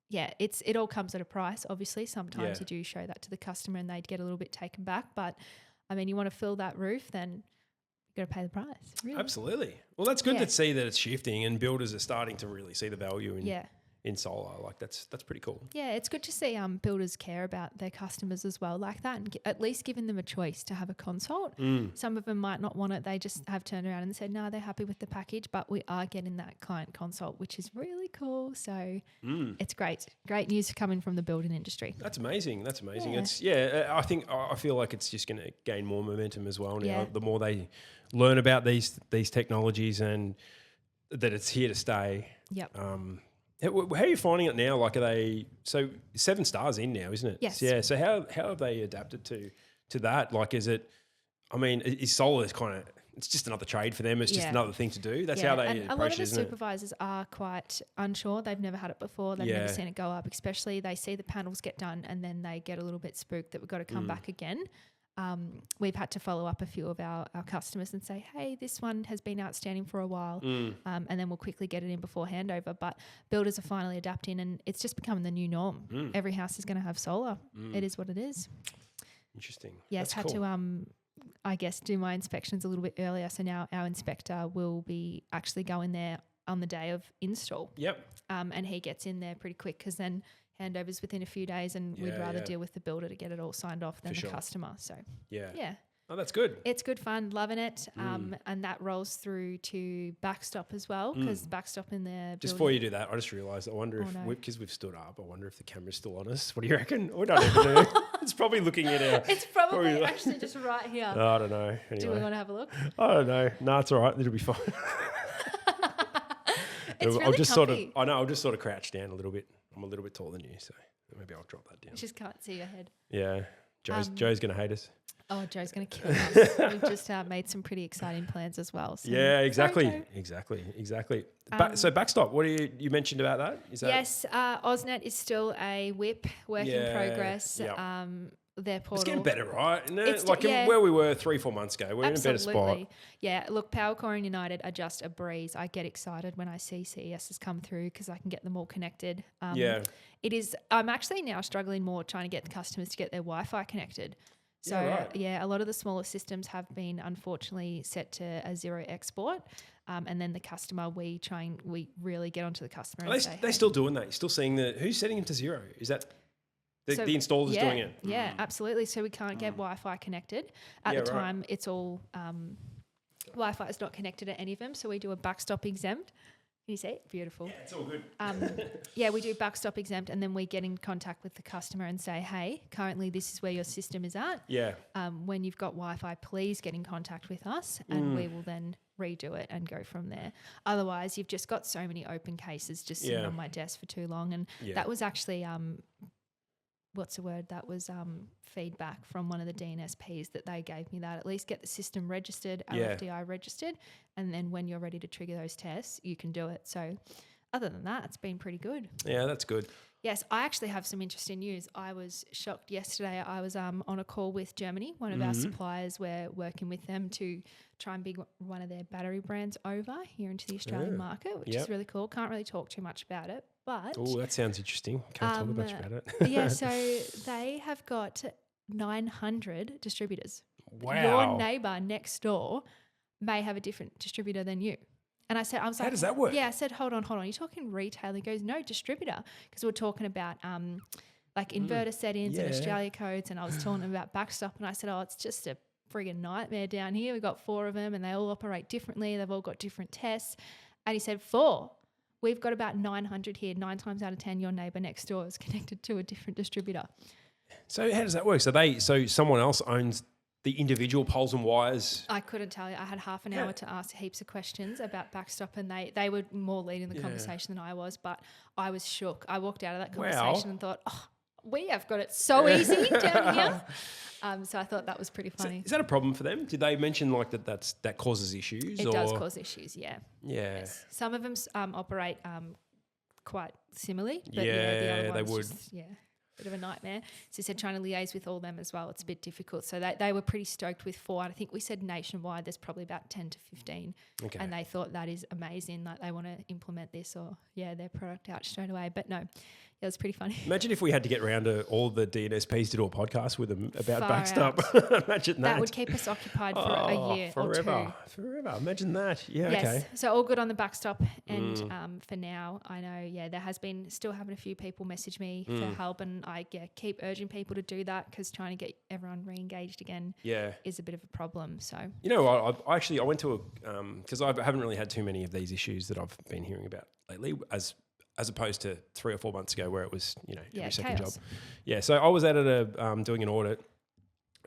It all comes at a price, obviously. Sometimes you do show that to the customer and they'd get a little bit taken back. But, I mean, you want to fill that roof, then you've got to pay the price. Really. Absolutely. Well, that's good to see that it's shifting and builders are starting to really see the value in solar. Like that's pretty cool. Yeah, it's good to see builders care about their customers as well like that and at least giving them a choice to have a consult. Some of them might not want it. They just have turned around and said, no, they're happy with the package, but we are getting that client consult, which is really cool. So it's great. Great news coming from the building industry. That's amazing. Yeah. I feel like it's just going to gain more momentum as well now. The more they learn about these technologies and that it's here to stay. Yep. How are you finding it now? Like, are they 7 stars in now, isn't it? Yes. Yeah. So how have they adapted to that? Like, is solar it's just another trade for them. It's just another thing to do. That's how they approach it, a lot of the isn't it? supervisors are quite unsure. They've never had it before. They've never seen it go up, especially they see the panels get done and then they get a little bit spooked that we've got to come back again. We've had to follow up a few of our customers and say, hey, this one has been outstanding for a while, and then we'll quickly get it in before handover. But builders are finally adapting and it's just becoming the new norm. Every house is going to have solar. It is what it is. Interesting. Yes, That's had cool. to, I guess, do my inspections a little bit earlier. So now our inspector will be actually going there on the day of install. Yep. And he gets in there pretty quick because then handovers within a few days and we'd rather deal with the builder to get it all signed off than the customer. So, yeah. Oh, that's good. It's good fun, loving it. And that rolls through to backstop as well because backstop in there. Just before you do that, I just realised, I wonder because we've stood up, I wonder if the camera's still on us. What do you reckon? We don't even know. It's probably looking at our... It's probably actually just right here. I don't know. Anyway. Do we want to have a look? I don't know. No, it's all right. It'll be fine. It's I'll really just comfy. I'll just sort of crouch down a little bit. I'm a little bit taller than you, so maybe I'll drop that down. I just can't see your head. Yeah, Joe's going to hate us. Oh, Joe's going to kill us. We've just made some pretty exciting plans as well. So. Yeah, exactly. Sorry, Joe. Exactly. So backstop, what you mentioned about that? Is that Yes, AusNet is still a WIP, work in progress. Yep. Their portal. It's getting better, right? Isn't it? It's like where we were 3-4 months ago, we're in a better spot. Yeah, look, Powercore and United are just a breeze. I get excited when I see CESs come through because I can get them all connected. It is. I'm actually now struggling more trying to get the customers to get their Wi-Fi connected. So a lot of the smaller systems have been unfortunately set to a 0 export, and then the customer we really get onto the customer. They're still doing that. You're still seeing who's setting them to 0? Is that the installer's doing it? Yeah, absolutely. So we can't get Wi-Fi connected at the time. It's all Wi-Fi is not connected at any of them. So we do a backstop exempt. Can you see it? Beautiful. Yeah, it's all good. We do backstop exempt, and then we get in contact with the customer and say, hey, currently this is where your system is at. Yeah. When you've got Wi-Fi, please get in contact with us, and we will then redo it and go from there. Otherwise, you've just got so many open cases just sitting on my desk for too long. And that was actually that was feedback from one of the DNSPs that they gave me, that at least get the system registered, LFDI registered, and then when you're ready to trigger those tests, you can do it. So other than that, it's been pretty good. Yeah, that's good. Yes, I actually have some interesting news. I was shocked yesterday. I was on a call with Germany, one of our suppliers. We're working with them to try and bring one of their battery brands over here into the Australian market, which is really cool. Can't really talk too much about it, but... Oh, that sounds interesting. Can't talk much about it. Yeah, so they have got 900 distributors. Wow. Your neighbour next door may have a different distributor than you. And I was like, how does that work? Yeah, I said, hold on. You're talking retail? He goes, no, distributor. Because we're talking about like inverter settings and Australia codes. And I was telling him about backstop. And I said, it's just a friggin' nightmare down here. We've got 4 of them and they all operate differently. They've all got different tests. And he said, 4. We've got about 900 here. 9 times out of 10, your neighbour next door is connected to a different distributor. So how does that work? So someone else owns the individual poles and wires? I couldn't tell you. I had half an hour to ask heaps of questions about backstop, and they were more leading the conversation than I was, but I was shook. I walked out of that conversation and thought, we have got it so easy down here. So I thought that was pretty funny. So is that a problem for them? Did they mention like that causes issues? It does cause issues, yeah. Yeah. Yes. Some of them operate quite similarly, but the other ones they would. Just, bit of a nightmare. So he said trying to liaise with all them as well, it's a bit difficult. So they were pretty stoked with 4. And I think we said nationwide there's probably about 10 to 15. Okay. And they thought that is amazing, like they want to implement this or their product out straight away. But no, it was pretty funny. Imagine if we had to get around to all the DNSPs to do a podcast with them about Far backstop. Imagine that. That would keep us occupied for a year or 2. Forever. Imagine that. Yeah, yes. okay. So all good on the backstop. And for now, I know, there has been still having a few people message me for help, and I keep urging people to do that because trying to get everyone re-engaged again is a bit of a problem. So I went to because I haven't really had too many of these issues that I've been hearing about lately, as opposed to 3 or 4 months ago where it was, every second chaos. job. Yeah, so I was at doing an audit,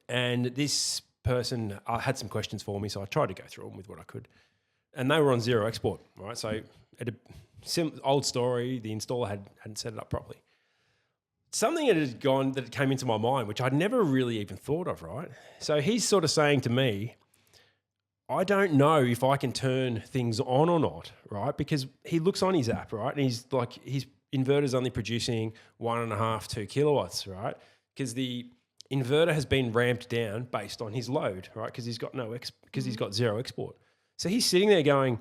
and this person had some questions for me, so I tried to go through them with what I could. And they were on 0 export, right? So old story, the installer hadn't set it up properly. Something that came into my mind, which I'd never really even thought of, right? So he's sort of saying to me, I don't know if I can turn things on or not, right? Because he looks on his app, right? And he's like, his inverter's only producing 1.5, 2 kilowatts, right? Because the inverter has been ramped down based on his load, right? Because he's got he's got 0 export. So he's sitting there going,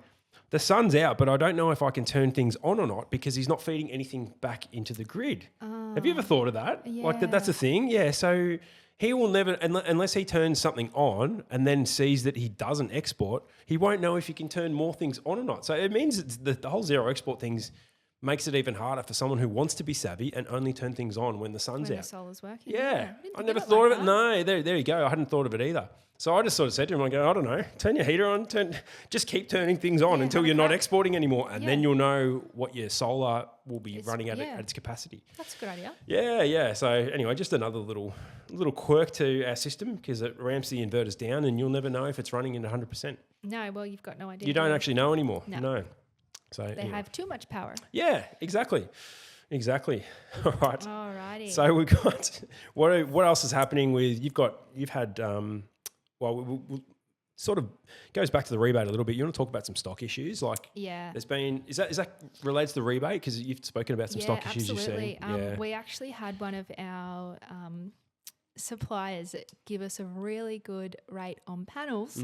the sun's out, but I don't know if I can turn things on or not because he's not feeding anything back into the grid. Have you ever thought of that? Yeah. Like that's a thing? Yeah, so he will never, unless he turns something on and then sees that he doesn't export, he won't know if he can turn more things on or not. So it means the whole 0 export things makes it even harder for someone who wants to be savvy and only turn things on when the sun's when out. the solar's working. Yeah. I never thought of it. No, there you go. I hadn't thought of it either. So I just sort of said to him, I don't know, turn your heater on, just keep turning things on until you're not exporting anymore, and then you'll know what your solar will be running at its capacity. That's a good idea. Yeah. So anyway, just another little quirk to our system because it ramps the inverters down and you'll never know if it's running at 100%. No, well, you've got no idea. You don't actually know anymore. No. So They anyway. have too much power. Yeah, exactly. All right. Alrighty. So we've got what else is happening with you've had we sort of goes back to the rebate a little bit. You want to talk about some stock issues, like Yeah. there's been is that related to the rebate because you've spoken about some stock issues absolutely. you've seen. We actually had one of our suppliers give us a really good rate on panels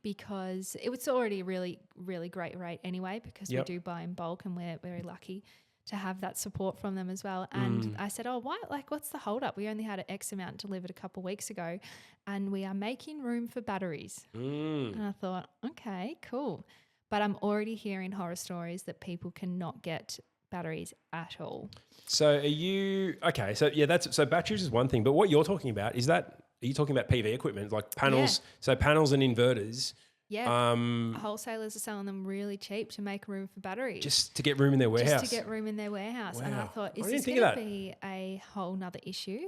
because it was already a really, really great rate anyway because we do buy in bulk and we're very lucky to have that support from them as well. And I said, oh, why? Like, what's the hold up? We only had an X amount delivered a couple of weeks ago and we are making room for batteries. And I thought, okay, cool. But I'm already hearing horror stories that people cannot get batteries at all. So are you okay? So yeah, so batteries is one thing, but what you're talking about are you talking about PV equipment like panels? Yeah. So panels and inverters. Yeah, wholesalers are selling them really cheap to make room for batteries. Just to get room in their warehouse. Just to get room in their warehouse. And I Wow. thought, I is didn't this think going of to that. be a whole nother issue?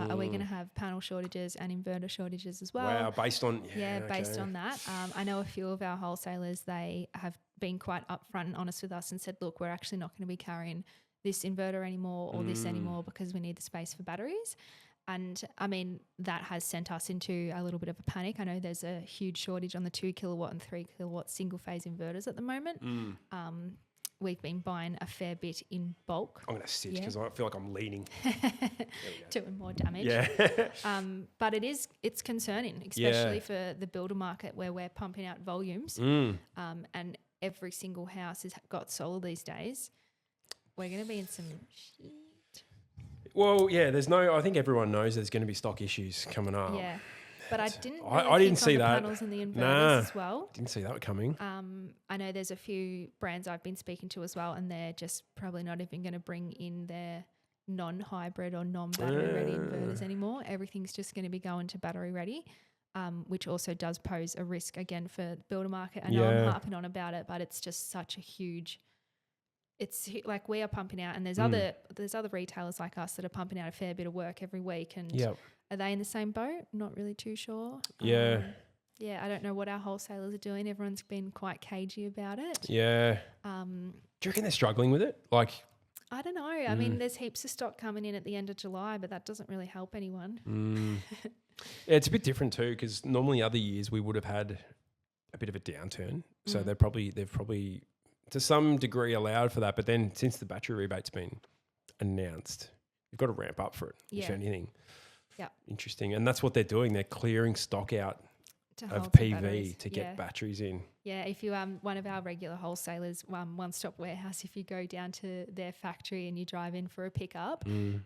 Are we going to have panel shortages and inverter shortages as well? Wow, based on Based on that. I know a few of our wholesalers, they have been quite upfront and honest with us and said, look, we're actually not going to be carrying this inverter anymore or this anymore because we need the space for batteries. And I mean, that has sent us into a little bit of a panic. I know there's a huge shortage on the 2 kilowatt and 3 kilowatt single phase inverters at the moment. We've been buying a fair bit in bulk. I'm going to sit because I feel like I'm leaning. Doing more damage. Yeah. But it's concerning, especially for the builder market where we're pumping out volumes and every single house has got solar these days. We're going to be in some shit. Well, yeah, I think everyone knows there's going to be stock issues coming up. Yeah. But I didn't really I didn't think see on the that. panels and the inverters Nah. as well. Didn't see that coming. I know there's a few brands I've been speaking to as well, and they're just probably not even going to bring in their non-hybrid or non-battery ready inverters anymore. Everything's just going to be going to battery ready, which also does pose a risk again for the builder market. I know I'm harping on about it, but it's just such a huge. It's like we are pumping out, and there's other retailers like us that are pumping out a fair bit of work every week. And are they in the same boat? Not really too sure. Yeah. I don't know what our wholesalers are doing. Everyone's been quite cagey about it. Yeah. Do you reckon they're struggling with it? Like, I don't know. I mean, there's heaps of stock coming in at the end of July, but that doesn't really help anyone. Yeah, it's a bit different too because normally other years we would have had a bit of a downturn. So they've probably to some degree allowed for that. But then since the battery rebate's been announced, you've got to ramp up for it, if anything. Yeah. Interesting. And that's what they're doing. They're clearing stock out To of hold the PV batteries. to get batteries in. Yeah, if you one of our regular wholesalers, One Stop Warehouse, if you go down to their factory and you drive in for a pickup,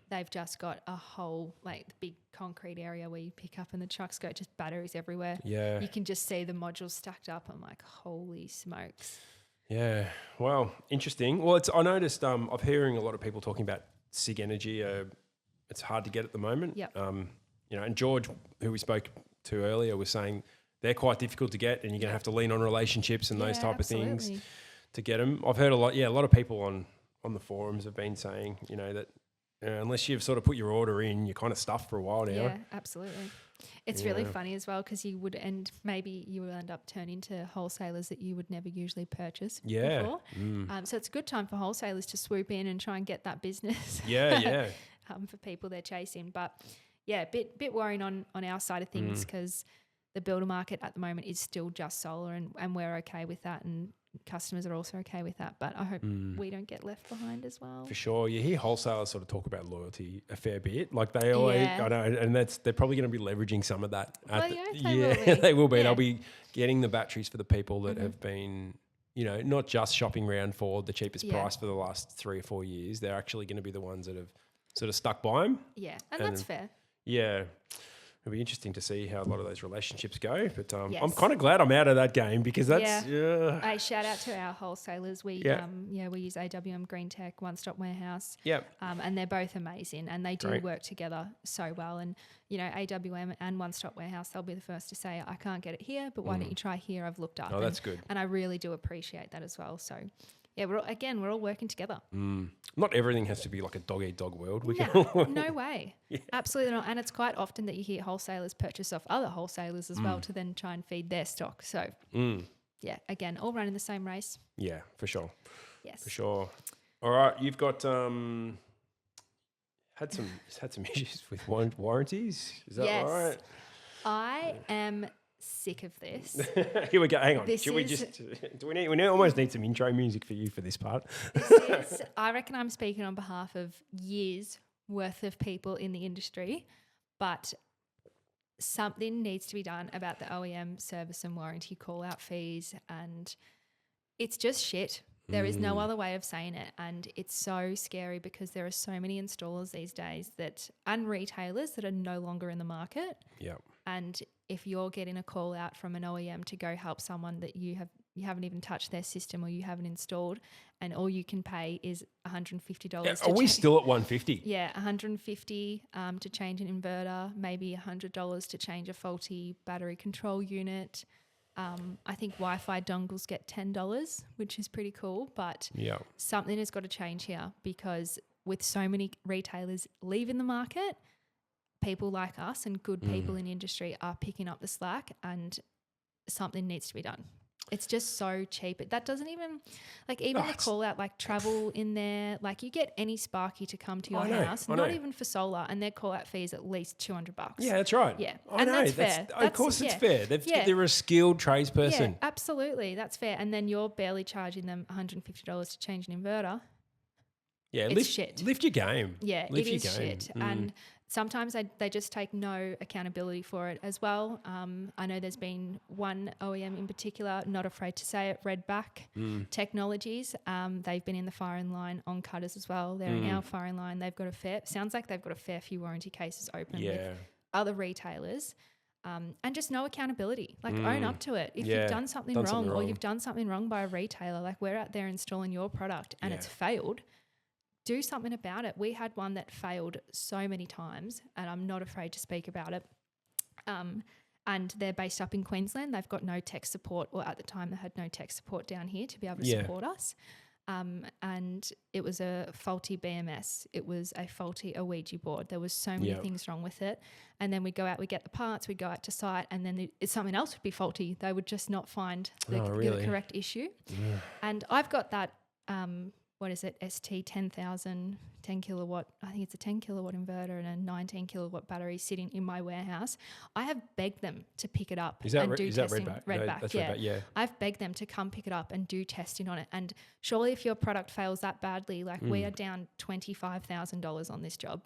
they've just got a whole big concrete area where you pick up and the trucks go just batteries everywhere. Yeah. You can just see the modules stacked up. I'm like, holy smokes. Yeah. Well, interesting. Well, I noticed I'm hearing a lot of people talking about SIG energy. It's hard to get at the moment. Yep. And George, who we spoke to earlier, was saying they're quite difficult to get, and you're going to have to lean on relationships and those type of things to get them. I've heard a lot of people on the forums have been saying, that unless you've sort of put your order in, you're kind of stuffed for a while now. Yeah, absolutely. It's really funny as well because you will end up turning to wholesalers that you would never usually purchase before. So it's a good time for wholesalers to swoop in and try and get that business. For people they're chasing. But yeah, bit worrying on our side of things because the builder market at the moment is still just solar and we're okay with that and customers are also okay with that. But I hope we don't get left behind as well. For sure. You hear wholesalers sort of talk about loyalty a fair bit. Like they always, I know, and they're probably going to be leveraging some of that. They will be. Yeah. They'll be getting the batteries for the people that have been, not just shopping around for the cheapest price for the last 3 or 4 years. They're actually going to be the ones that have sort of stuck by them. Yeah, and that's fair. Yeah. It'll be interesting to see how a lot of those relationships go. But I'm kind of glad I'm out of that game because that's... A shout out to our wholesalers. We we use AWM Green Tech, One Stop Warehouse. And they're both amazing and they do work together so well. And, AWM and One Stop Warehouse, they'll be the first to say, I can't get it here, but why don't you try here? I've looked up. Oh, that's good. And I really do appreciate that as well. So... yeah, we're all working together. Not everything has to be like a dog-eat-dog world. No way. Absolutely not. And it's quite often that you hear wholesalers purchase off other wholesalers as well to then try and feed their stock. So, again, all running the same race. Yeah, for sure. Yes. For sure. All right, you've got had some issues with warranties. Is that Yes. right? I am sick of this. Here we go. Hang on. This Should we is- just? We almost need some intro music for you for this part. This is, I reckon I'm speaking on behalf of years worth of people in the industry, but something needs to be done about the OEM service and warranty call out fees, and it's just shit. There is no other way of saying it, and it's so scary because there are so many installers these days and retailers that are no longer in the market. Yeah. And if you're getting a call out from an OEM to go help someone that you haven't even touched their system or you haven't installed, and all you can pay is $150. Are we still at 150? Yeah, $150 to change an inverter, maybe $100 to change a faulty battery control unit. I think Wi-Fi dongles get $10, which is pretty cool, but something has got to change here because with so many retailers leaving the market, people like us and good people in industry are picking up the slack, and something needs to be done. It's just so cheap. That doesn't even, the call out, travel in there, you get any Sparky to come to your house, not even for solar, and their call out fee is at least $200. Yeah, that's right. Yeah. I know. That's fair. Of course it's fair. They're a skilled tradesperson. Yeah, absolutely. That's fair. And then you're barely charging them $150 to change an inverter. Yeah, It's shit. Lift your game. Yeah, Lift it your is game. shit. And sometimes they just take no accountability for it as well. I know there's been one OEM in particular, not afraid to say it, Redback Technologies. They've been in the firing line on cutters as well. They're in our firing line. They've got sounds like they've got a fair few warranty cases open with other retailers. And just no accountability. Own up to it. If you've done something wrong or you've done something wrong by a retailer, we're out there installing your product and it's failed, do something about it. We had one that failed so many times, and I'm not afraid to speak about it. And they're based up in Queensland. They've got no tech support, or at the time they had no tech support down here to be able to support us. And it was a faulty BMS. It was a faulty Ouija board. There was so many things wrong with it. And then we go out, we get the parts, we go out to site, and then something else would be faulty. They would just not find the correct issue. Yeah. And I've got that, ST10000 10 kilowatt, I think it's a 10 kilowatt inverter and a 19 kilowatt battery sitting in my warehouse. I have begged them to pick it up is that and do testing. Redback? Redback, no, that's Redback, yeah. I've begged them to come pick it up and do testing on it. And surely if your product fails that badly, we are down $25,000 on this job.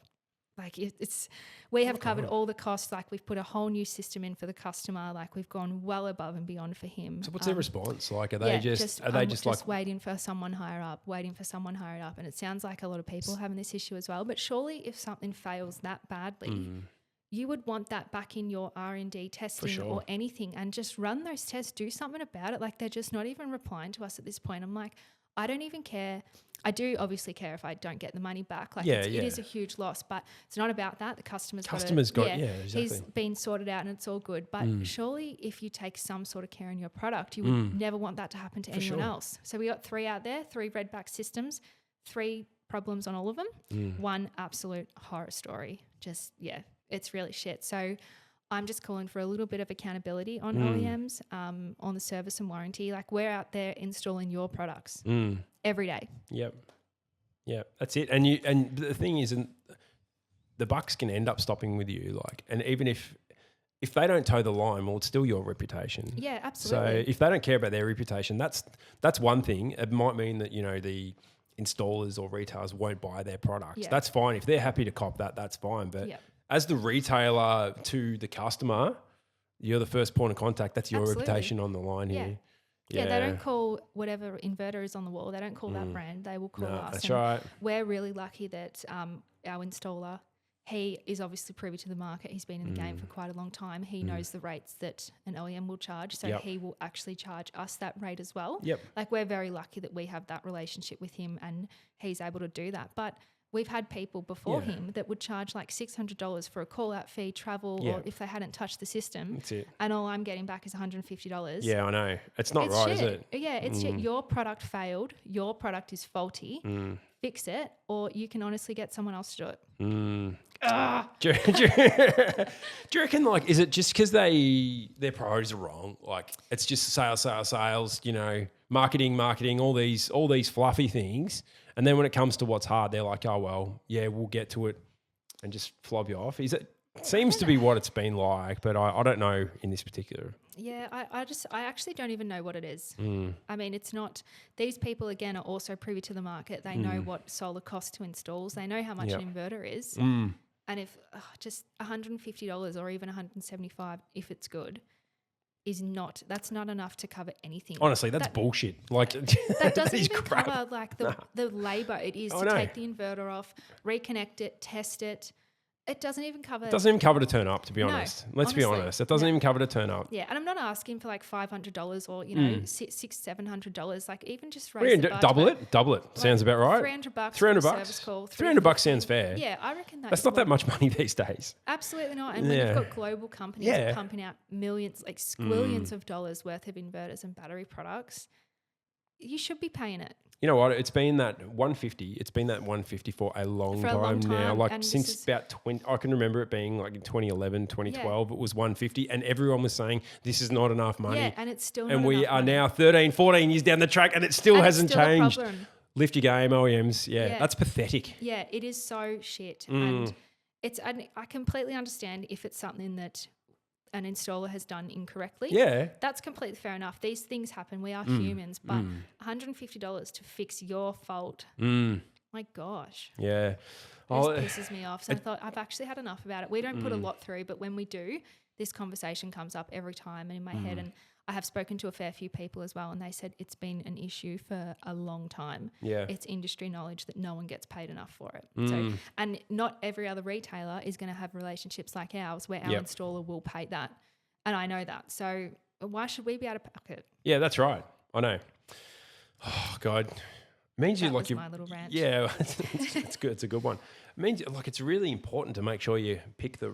We have covered all the costs. We've put a whole new system in for the customer. We've gone well above and beyond for him. So what's their response? Are they just waiting for someone higher up, And it sounds like a lot of people having this issue as well. But surely if something fails that badly, you would want that back in your R&D testing or anything, and just run those tests, do something about it. They're just not even replying to us at this point. I'm like, I don't even care. I do obviously care if I don't get the money back. It is a huge loss, but it's not about that. The customer's exactly. He's been sorted out and it's all good. But surely if you take some sort of care in your product, you would never want that to happen to anyone else. So we got 3 out there, 3 Redback systems, 3 problems on all of them, 1 absolute horror story. It's really shit. So I'm just calling for a little bit of accountability on OEMs, on the service and warranty. We're out there installing your products every day. Yep. Yeah, that's it. And the thing is, the bucks can end up stopping with you. And even if they don't toe the line, well, it's still your reputation. Yeah, absolutely. So if they don't care about their reputation, that's one thing. It might mean that the installers or retailers won't buy their products. Yeah. That's fine. If they're happy to cop that, that's fine. But as the retailer to the customer, you're the first point of contact. That's your reputation on the line here. Yeah, they don't call whatever inverter is on the wall. They don't call that brand. They will call us. That's right. We're really lucky that our installer, he is obviously privy to the market. He's been in the game for quite a long time. He knows the rates that an OEM will charge. So he will actually charge us that rate as well. Yep. We're very lucky that we have that relationship with him and he's able to do that. But we've had people before him that would charge $600 for a call-out fee, travel, or if they hadn't touched the system. That's it. And all I'm getting back is $150. Yeah, I know. It's not right, shit. is it? Yeah, it's shit. Your product failed. Your product is faulty. fix it, or you can honestly get someone else to do it. Do you reckon, like, is it just because their priorities are wrong? Like, it's just sales, you know, marketing, all these fluffy things. And then when it comes to what's hard, they're like, oh, well, yeah, we'll get to it and just flob you off. Is it? Seems to be what it's been like, but I don't know in this particular. Yeah, I actually don't even know what it is. I mean, it's not, these people again are also privy to the market. They know what solar costs to install. They know how much an inverter is. And if just $150 or even $175, if it's good, that's not enough to cover anything. Honestly, that's bullshit. Like that doesn't is even crap. cover like the labour it is to take the inverter off, reconnect it, test it. It doesn't even cover. It doesn't even cover to turn up, to be honest. Let's be honest. It doesn't even cover to turn up. Yeah, and I'm not asking for like $500 or $600-$700. Like even just raise the double it. Like sounds about right. $300. $300. Service call. $300 sounds fair. Yeah, I reckon that's not that much money these days. Absolutely not. And when you've got global companies pumping out millions, like squillions of dollars worth of inverters and battery products, you should be paying it. You know what? It's been that 150. It's been that 150 for a long time now. Like since about 20, I can remember it being like in 2011, 2012, it was 150 and everyone was saying this is not enough money. Yeah, and it's still not and we enough are money. now 13, 14 years down the track and it still hasn't changed. Lift your game, OEMs. Yeah, that's pathetic. Yeah, it is so shit. And I completely understand if it's something that an installer has done incorrectly. Yeah. That's completely fair enough. These things happen. We are humans. But $150 to fix your fault, my gosh. Yeah. It pisses me off. So I thought, I've actually had enough about it. We don't put a lot through, but when we do, this conversation comes up every time and in my head. And I have spoken to a fair few people as well, and they said it's been an issue for a long time. Yeah. It's industry knowledge that no one gets paid enough for it. So, and not every other retailer is going to have relationships like ours where our installer will pay that. And I know that. So why should we be out of pocket? Yeah, that's right. I know. Oh, God. It means that you like was my little rant. Yeah, it's good. It's a good one. It means like it's really important to make sure you pick a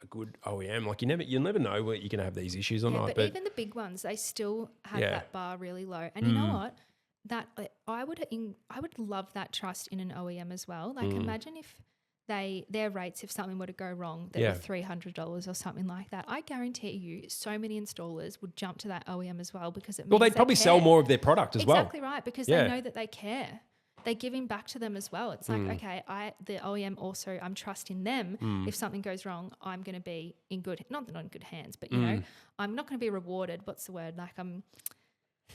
good OEM. Like you'll never know where you're going to have these issues or not. But even the big ones, they still have that bar really low. And you know what? That I would love that trust in an OEM as well. Like imagine if their rates, if something were to go wrong, they were $300 or something like that. I guarantee you, so many installers would jump to that OEM as well because it means they'd probably sell more of their product as well. Exactly right, because they know that they care. They're giving back to them as well. It's like, okay, the OEM also, I'm trusting them. If something goes wrong, I'm going to be in not in good hands, but you know, I'm not going to be rewarded. What's the word? Like I'm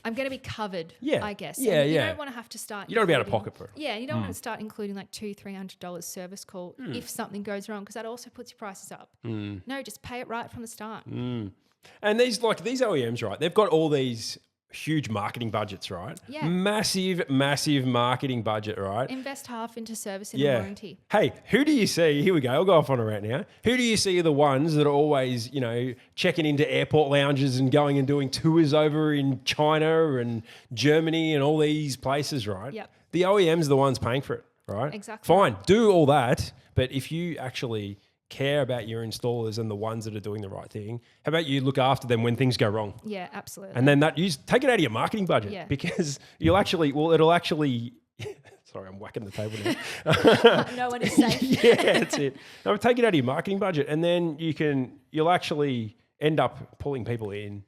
going to be covered, I guess. Yeah, you don't want to have to start. You don't want to be out of pocket for it. Yeah, you don't want to start including like $200-$300 service call if something goes wrong, because that also puts your prices up. No, just pay it right from the start. And these OEMs, right? They've got all these huge marketing budgets, right? Yeah. Massive marketing budget, right? Invest half into service and warranty. Hey, who do you see? Here we go. I'll go off on a rant now. Who do you see are the ones that are always, checking into airport lounges and going and doing tours over in China and Germany and all these places, right? Yep. The OEMs are the ones paying for it, right? Exactly. Fine, do all that, but if you actually care about your installers and the ones that are doing the right thing, how about you look after them when things go wrong? Yeah, absolutely. And then take it out of your marketing budget because it'll actually sorry, I'm whacking the table now. No one is safe. Yeah, that's it. No, take it out of your marketing budget and then you'll actually end up pulling people in.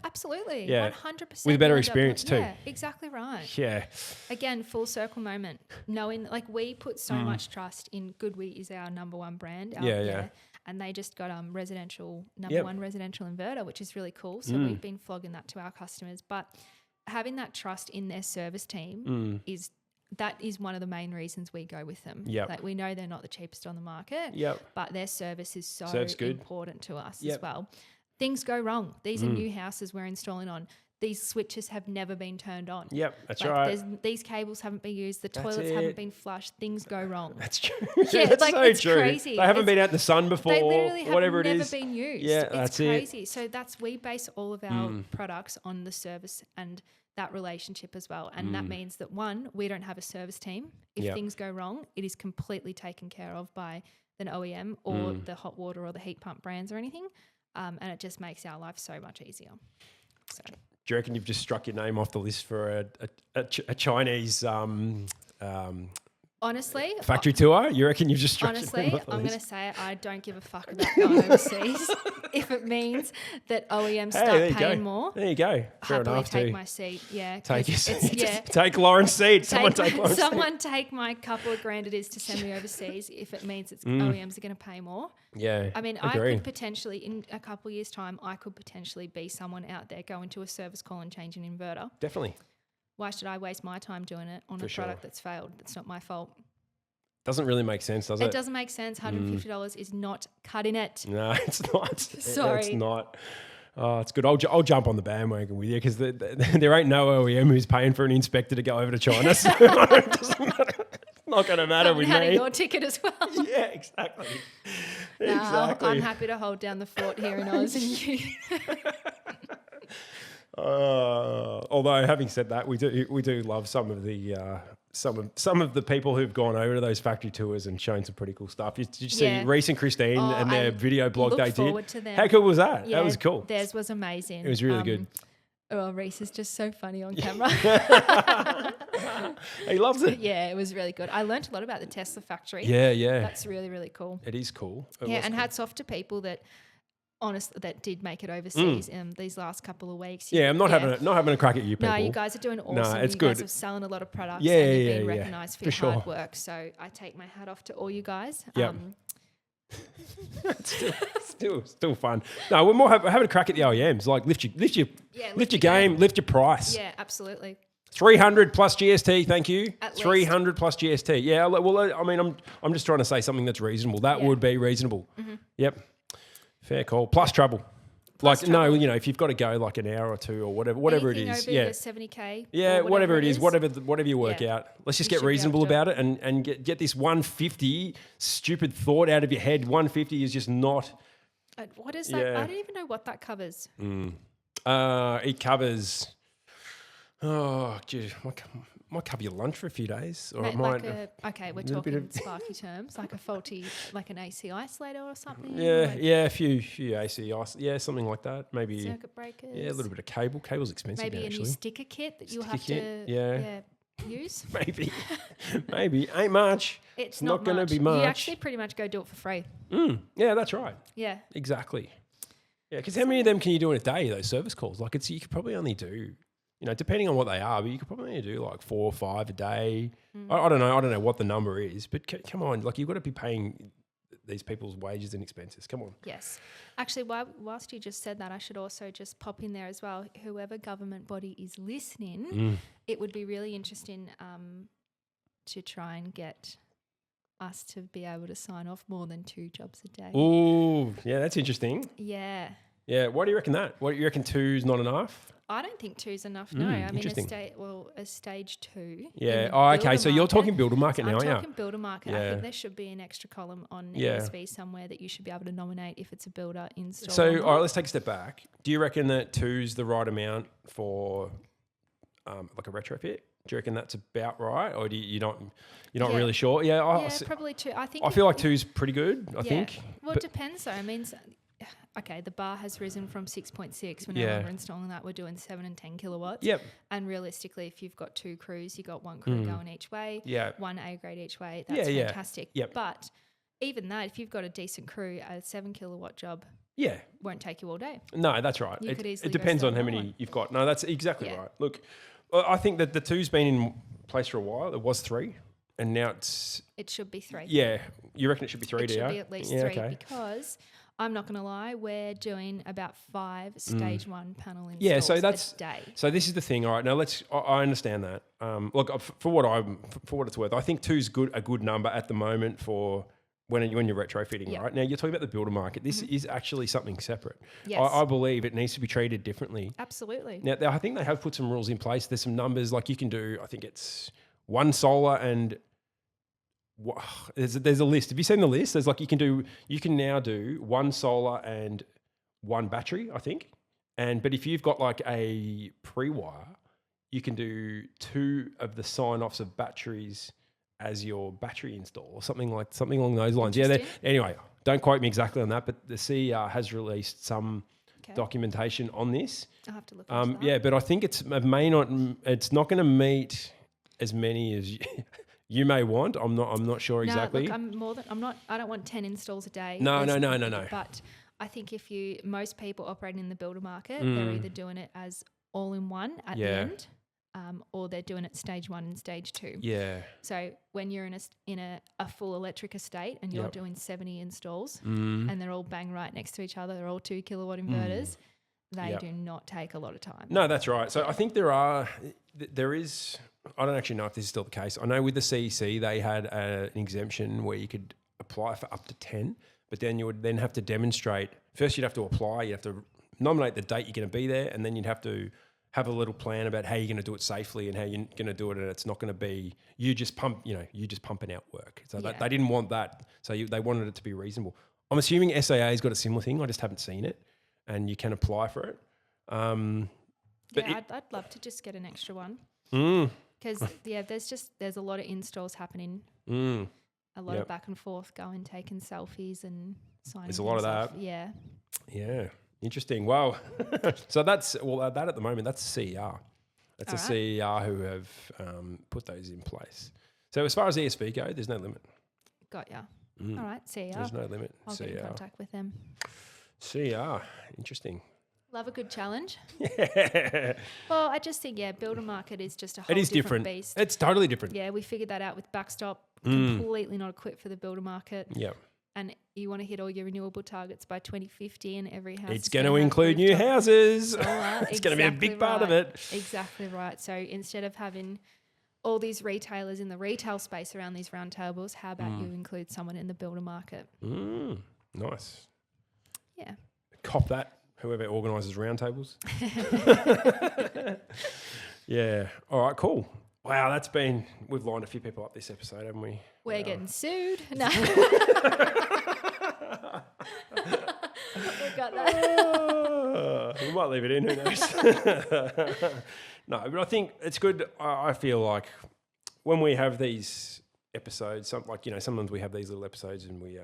Absolutely. Yeah. 100%. With a better experience too. Yeah, exactly right. Yeah. Again, full circle moment. Knowing, like, we put so much trust in Goodwe is our number one brand out there. And they just got number one residential inverter, which is really cool. So we've been flogging that to our customers. But having that trust in their service team is one of the main reasons we go with them. Yep. Like, we know they're not the cheapest on the market, but their service is so important to us as well. Things go wrong. These are new houses we're installing on. These switches have never been turned on. Yep, that's right. These cables haven't been used. The toilets haven't been flushed. Things go wrong. That's true. Yeah, that's like, so it's true. crazy. They haven't been out in the sun before. They literally have whatever never it is. been used. Yeah, it's crazy. So we base all of our products on the service and that relationship as well. And that means that, one, we don't have a service team. If things go wrong, it is completely taken care of by an OEM or the hot water or the heat pump brands or anything. And it just makes our life so much easier. So, do you reckon you've just struck your name off the list for a Chinese Honestly, factory tour? You reckon you've just stretched honestly, them off I'm these? going to say it. I don't give a fuck about going overseas if it means that OEMs Hey, there start you paying go. more. There you go. Fair Happily enough take too. my seat. Yeah, Take your 'cause it's- seat. yeah. Take Lauren's seat. Someone take Lauren's seat. Someone take my couple of grand it is to send me overseas if it means it's OEMs are going to pay more. Yeah. I mean, agree. I could potentially, in a couple of years' time, I could potentially be someone out there going to a service call and change an inverter. Definitely. Why should I waste my time doing it on For a sure. product that's failed? That's not my fault. Doesn't really make sense, does it? It doesn't make sense. $150 is not cutting it. No, it's not. Sorry. It's not. Oh, it's good. I'll jump on the bandwagon with you because there ain't no OEM who's paying for an inspector to go over to China. So it doesn't matter. It's not going to matter with Having me. your ticket as well. Yeah, exactly. No, Exactly. I'm happy to hold down the fort here in Oz and you. Although having said that, we do love some of the people who've gone over to those factory tours and shown some pretty cool stuff. Did you see Yeah. Reese and Christine and their I video blog look they did? forward to them. How cool was that? Yeah, That was cool. Theirs was amazing. It was really good. Oh, Reese is just so funny on camera. He loves it. Yeah, it was really good. I learned a lot about the Tesla factory. Yeah. That's really, really cool. It is cool. It Yeah, was and cool. hats off to people that honestly that did make it overseas these last couple of weeks. Yeah, I'm not having a crack at you people. No, you guys are doing awesome. it's you good. guys are selling a lot of products Yeah, and you've yeah, been yeah, recognised for for your hard sure. work. So I take my hat off to all you guys. Yep. Still fun. No, we're having a crack at the OEMs. Like lift your game, lift your price. Yeah, absolutely. 300 plus GST, thank you. At least. 300 plus GST. Yeah, well, I mean, I'm just trying to say something that's reasonable. That Yeah. would be reasonable. Yep. Fair call. Plus trouble. No, trouble. if you've got to go like an hour or two or whatever Anything it is. over Yeah. your 70K. Yeah, or whatever it is, is. whatever you work Yeah. out. Let's just You get should be able reasonable to do about it and get this 150 stupid thought out of your head. 150 is just not. What is that? Yeah. I don't even know what that covers. It covers. Oh, geez, might cover your lunch for a few days, or it might. Okay, we're little bit talking of- sparky terms, like a faulty, like an AC isolator or something. Yeah, like a few AC ice, something like that. Maybe. circuit breakers. Yeah, a little bit of cable. Cable's expensive Maybe now, a new actually. sticker kit that you'll Sticker have kit, to yeah. use. Maybe ain't much. It's not gonna be much. You actually pretty much go do it for free. Yeah, that's right. Yeah. Exactly. Yeah, because how many of them can you do in a day? Those service calls, like you could probably only do, depending on what they are, but you could probably only do like 4 or 5 a day. I don't know what the number is, but come on, like you've got to be paying these people's wages and expenses. Come on. Yes. Actually, whilst you just said that, I should also just pop in there as well. Whoever government body is listening, it would be really interesting to try and get us to be able to sign off more than 2 jobs a day. Ooh, yeah, that's interesting. Yeah. Yeah, why do you reckon that? What, you reckon 2's not enough? I don't think 2's enough. No, I mean interesting. a stage 2. Yeah. Oh, okay. So you're talking builder market now, I'm yeah? talking builder market. I Yeah. think there should be an extra column on Yeah. ESV somewhere that you should be able to nominate if it's a builder install. So, or not. all right, let's take a step back. Do you reckon that 2's the right amount for like a retrofit? Do you reckon that's about right, or you're not Yeah. really sure? Yeah, Yeah, probably 2. I feel like 2's pretty good. I yeah. think. Well, But- it depends though. I mean, okay, the bar has risen from 6.6. We're no Yeah. longer installing that. We're doing 7 and 10 kilowatts. Yep. And realistically, if you've got 2 crews, you got 1 crew going each way. Yeah. 1 A grade each way. That's Yeah. fantastic. Yep. But even that, if you've got a decent crew, a 7 kilowatt job Yeah. won't take you all day. No, that's right. You could easily It go depends on start how another many one. you've got. No, that's exactly Yeah. right. Look, I think that the 2's been in place for a while. It was 3, and now it's It should be 3. yeah. You reckon it should be 3? It Do should you? be at least yeah, 3 Okay. because I'm not going to lie, we're doing about 5 stage 1 panel installs Yeah, so that's a day. So this is the thing. All right, now I understand that. Look, for what it's worth, I think 2's a good number at the moment for when you're retrofitting. Yeah. Right now, you're talking about the builder market. This is actually something separate. Yes. I believe it needs to be treated differently. Absolutely. Now, I think they have put some rules in place. There's some numbers like you can do. I think it's 1 solar and there's a list. Have you seen the list? There's like you can now do 1 solar and 1 battery, I think. But if you've got like a pre-wire, you can do 2 of the sign-offs of batteries as your battery install or something along those lines. Yeah. Anyway, don't quote me exactly on that, but the CER has released some documentation on this. I'll have to look into that. Yeah, but I think it's not going to meet as many as you may want. I'm not sure exactly. Look, I don't want 10 installs a day. No. But I think most people operating in the builder market, they're either doing it as all in one at the end, or they're doing it stage 1 and stage 2. Yeah. So when you're in a full electric estate and you're doing 70 installs and they're all bang right next to each other, they're all 2 kilowatt inverters, they do not take a lot of time. No, that's right. So I think there is, I don't actually know if this is still the case. I know with the CEC, they had an exemption where you could apply for up to 10, but then you would then have to demonstrate. First, you'd have to apply, you have to nominate the date you're going to be there, and then you'd have to have a little plan about how you're going to do it safely and how you're going to do it, and it's not going to be you just pumping out work. So they didn't want that. So they wanted it to be reasonable. I'm assuming SAA's got a similar thing. I just haven't seen it, and you can apply for it. But I'd love to just get an extra one because there's a lot of installs happening. A lot of back and forth, taking selfies and signing. There's a lot of that. Off. Yeah. Yeah. Interesting. Wow. So that at the moment, that's CER. That's All a CER who have put those in place. So as far as ESV go, there's no limit. Got ya. All right, CER. There's no limit. I'll get in contact with them. CER. Interesting. Love a good challenge. Yeah. Well, I just think, builder market is just a whole It is different. beast. It's totally different. Yeah, we figured that out with backstop. Completely not equipped for the builder market. Yeah. And you want to hit all your renewable targets by 2050 and every house. It's going to include new houses. Solar. It's going to be a big part of it. Exactly right. So instead of having all these retailers in the retail space around these round tables, how about you include someone in the builder market? Nice. Yeah. Cop that, whoever organises roundtables. Yeah. All right, cool. Wow, we've lined a few people up this episode, haven't we? We're getting sued. No. We got that. We might leave it in, who knows? No, but I think it's good. I feel like when we have these episodes, sometimes we have these little episodes and we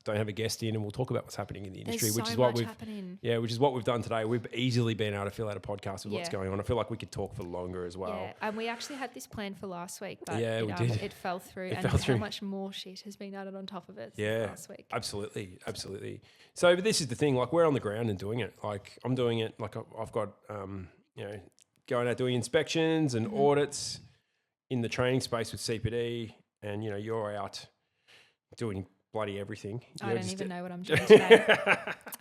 don't have a guest in and we'll talk about what's happening in the industry, There's which so is what much happening. which is what we've done today. We've easily been able to fill out a podcast with what's going on. I feel like we could talk for longer as well. Yeah, and we actually had this planned for last week, but we did. It fell through. It and fell through. How much more shit has been added on top of it since last week. Absolutely. So but this is the thing, like we're on the ground and doing it. Like I'm doing it, like I've got, going out doing inspections and audits in the training space with CPD, and, you're out doing bloody everything. I don't even know what I'm doing today.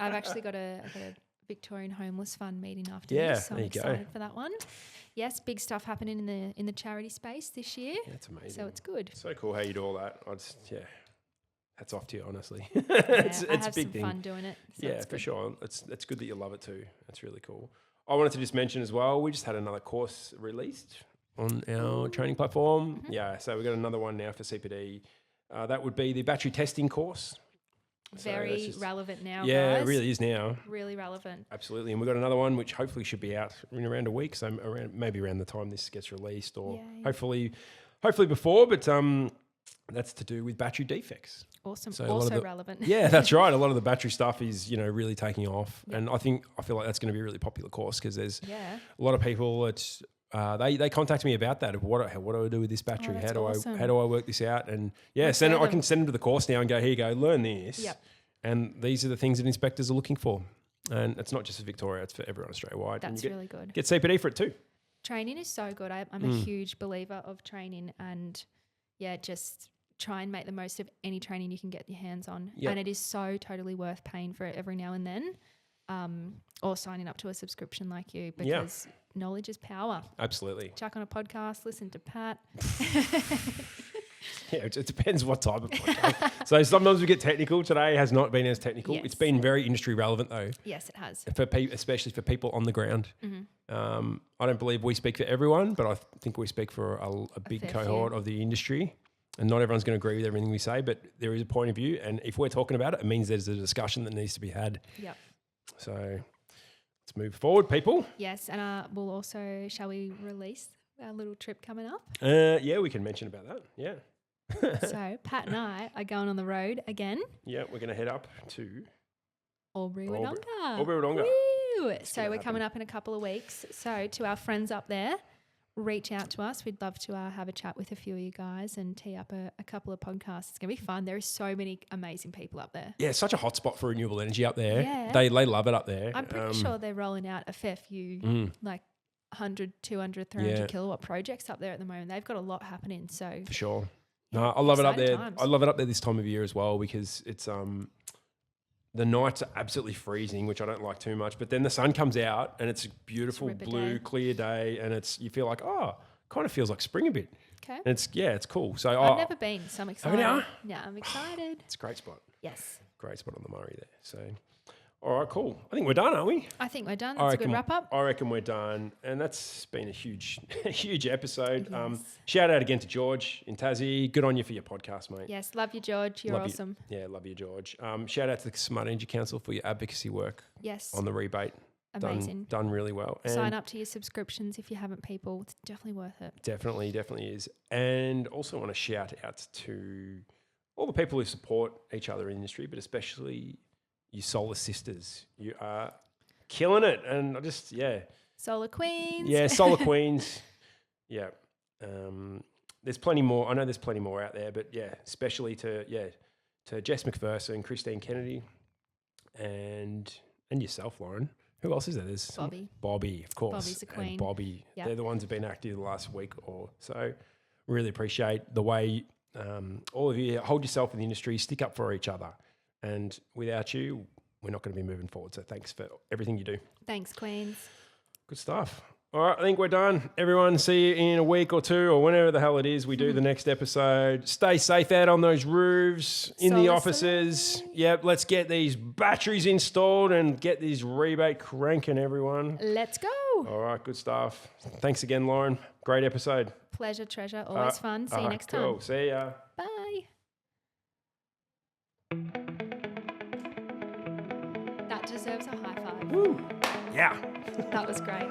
I've actually got a Victorian Homeless Fund meeting after this, so I'm excited for that one. Yes, big stuff happening in the charity space this year. Yeah, it's amazing. So it's good. So cool how you do all that. Hats off to you, honestly. I it's have a big some thing. fun doing it. So Yeah, for sure. It's good that you love it too. That's really cool. I wanted to just mention as well, we just had another course released on our training platform. Yeah, so we've got another one now for CPD. That would be the battery testing course. Very relevant now, yeah, guys. it really is now. Really relevant. Absolutely. And we've got another one which hopefully should be out in around a week, so maybe around the time this gets released, or hopefully before, but that's to do with battery defects. Awesome. So also relevant. Yeah, that's right. A lot of the battery stuff is, really taking off. Yep. And I feel like that's going to be a really popular course because there's a lot of people that they contact me about that. Of what do I do with this battery? How do I work this out? And I can send them to the course now and go, here you go, learn this. Yep. And these are the things that inspectors are looking for. And it's not just for Victoria, it's for everyone Australia-wide. That's really good. Get CPD for it too. Training is so good. I'm a huge believer of training, and just try and make the most of any training you can get your hands on. Yep. And it is so totally worth paying for it every now and then, or signing up to a subscription like you, because knowledge is power. Absolutely. Chuck on a podcast, listen to Pat. Yeah, it depends what type of podcast. So sometimes we get technical. Today has not been as technical. Yes. It's been very industry relevant though. Yes, it has. Especially for people on the ground. Mm-hmm. I don't believe we speak for everyone, but I think we speak for a big cohort of the industry. And not everyone's going to agree with everything we say, but there is a point of view. And if we're talking about it, it means there's a discussion that needs to be had. Yep. So let's move forward, people. Yes, and we'll also, shall we release our little trip coming up? Yeah, we can mention about that. Yeah. So Pat and I are going on the road again. Yeah, we're going to head up to Albury-Wodonga. Albury-Wodonga. Woo! So we're coming up in a couple of weeks. So to our friends up there, reach out to us. We'd love to have a chat with a few of you guys and tee up a couple of podcasts. It's going to be fun. There are so many amazing people up there. Yeah, it's such a hot spot for renewable energy up there. Yeah. They love it up there. I'm pretty sure they're rolling out a fair few, like 100, 200, 300 kilowatt projects up there at the moment. They've got a lot happening. So For sure. No, I love it up exciting there. times. I love it up there this time of year as well because it's the nights are absolutely freezing, which I don't like too much. But then the sun comes out and it's a beautiful ripper blue, day. clear day, and you feel like, kind of feels like spring a bit. Okay. And it's cool. So I've never been, so I'm excited. you? Yeah, I'm excited. It's a great spot. Yes. Great spot on the Murray there. So, all right, cool. I think we're done, aren't we? I think we're done. That's a good wrap up. I reckon we're done, and that's been a huge, huge episode. Yes. Shout out again to George in Tassie. Good on you for your podcast, mate. Yes. Love you, George. You're Love you. awesome. Yeah, love you, George. Shout out to the Smart Energy Council for your advocacy work Yes. on the rebate. Amazing. Done really well. And Sign up to your subscriptions if you haven't, people. It's definitely worth it. Definitely is. And also want to shout out to all the people who support each other in the industry, but especially you solar sisters. You are killing it. And I just, Solar Queens. Yeah, solar queens. Yeah. There's plenty more. I know there's plenty more out there, but yeah, especially to Jess McPherson, Christine Kennedy, and yourself, Lauren. Who else is there? There's Bobby, of course. Bobby's a queen. And Bobby. Yep. They're the ones who've been active the last week or so. Really appreciate the way all of you hold yourself in the industry, stick up for each other. And without you, we're not going to be moving forward. So thanks for everything you do. Thanks, Queens. Good stuff. All right, I think we're done. Everyone, see you in a week or two or whenever the hell it is we do the next episode. Stay safe out on those roofs, in the Solar offices. Yep, let's get these batteries installed and get this rebate cranking, everyone. Let's go. All right, good stuff. Thanks again, Lauren. Great episode. Pleasure, treasure. Always fun. See you next time. Cool. See ya. Bye. That deserves a high five. Woo. Yeah. That was great.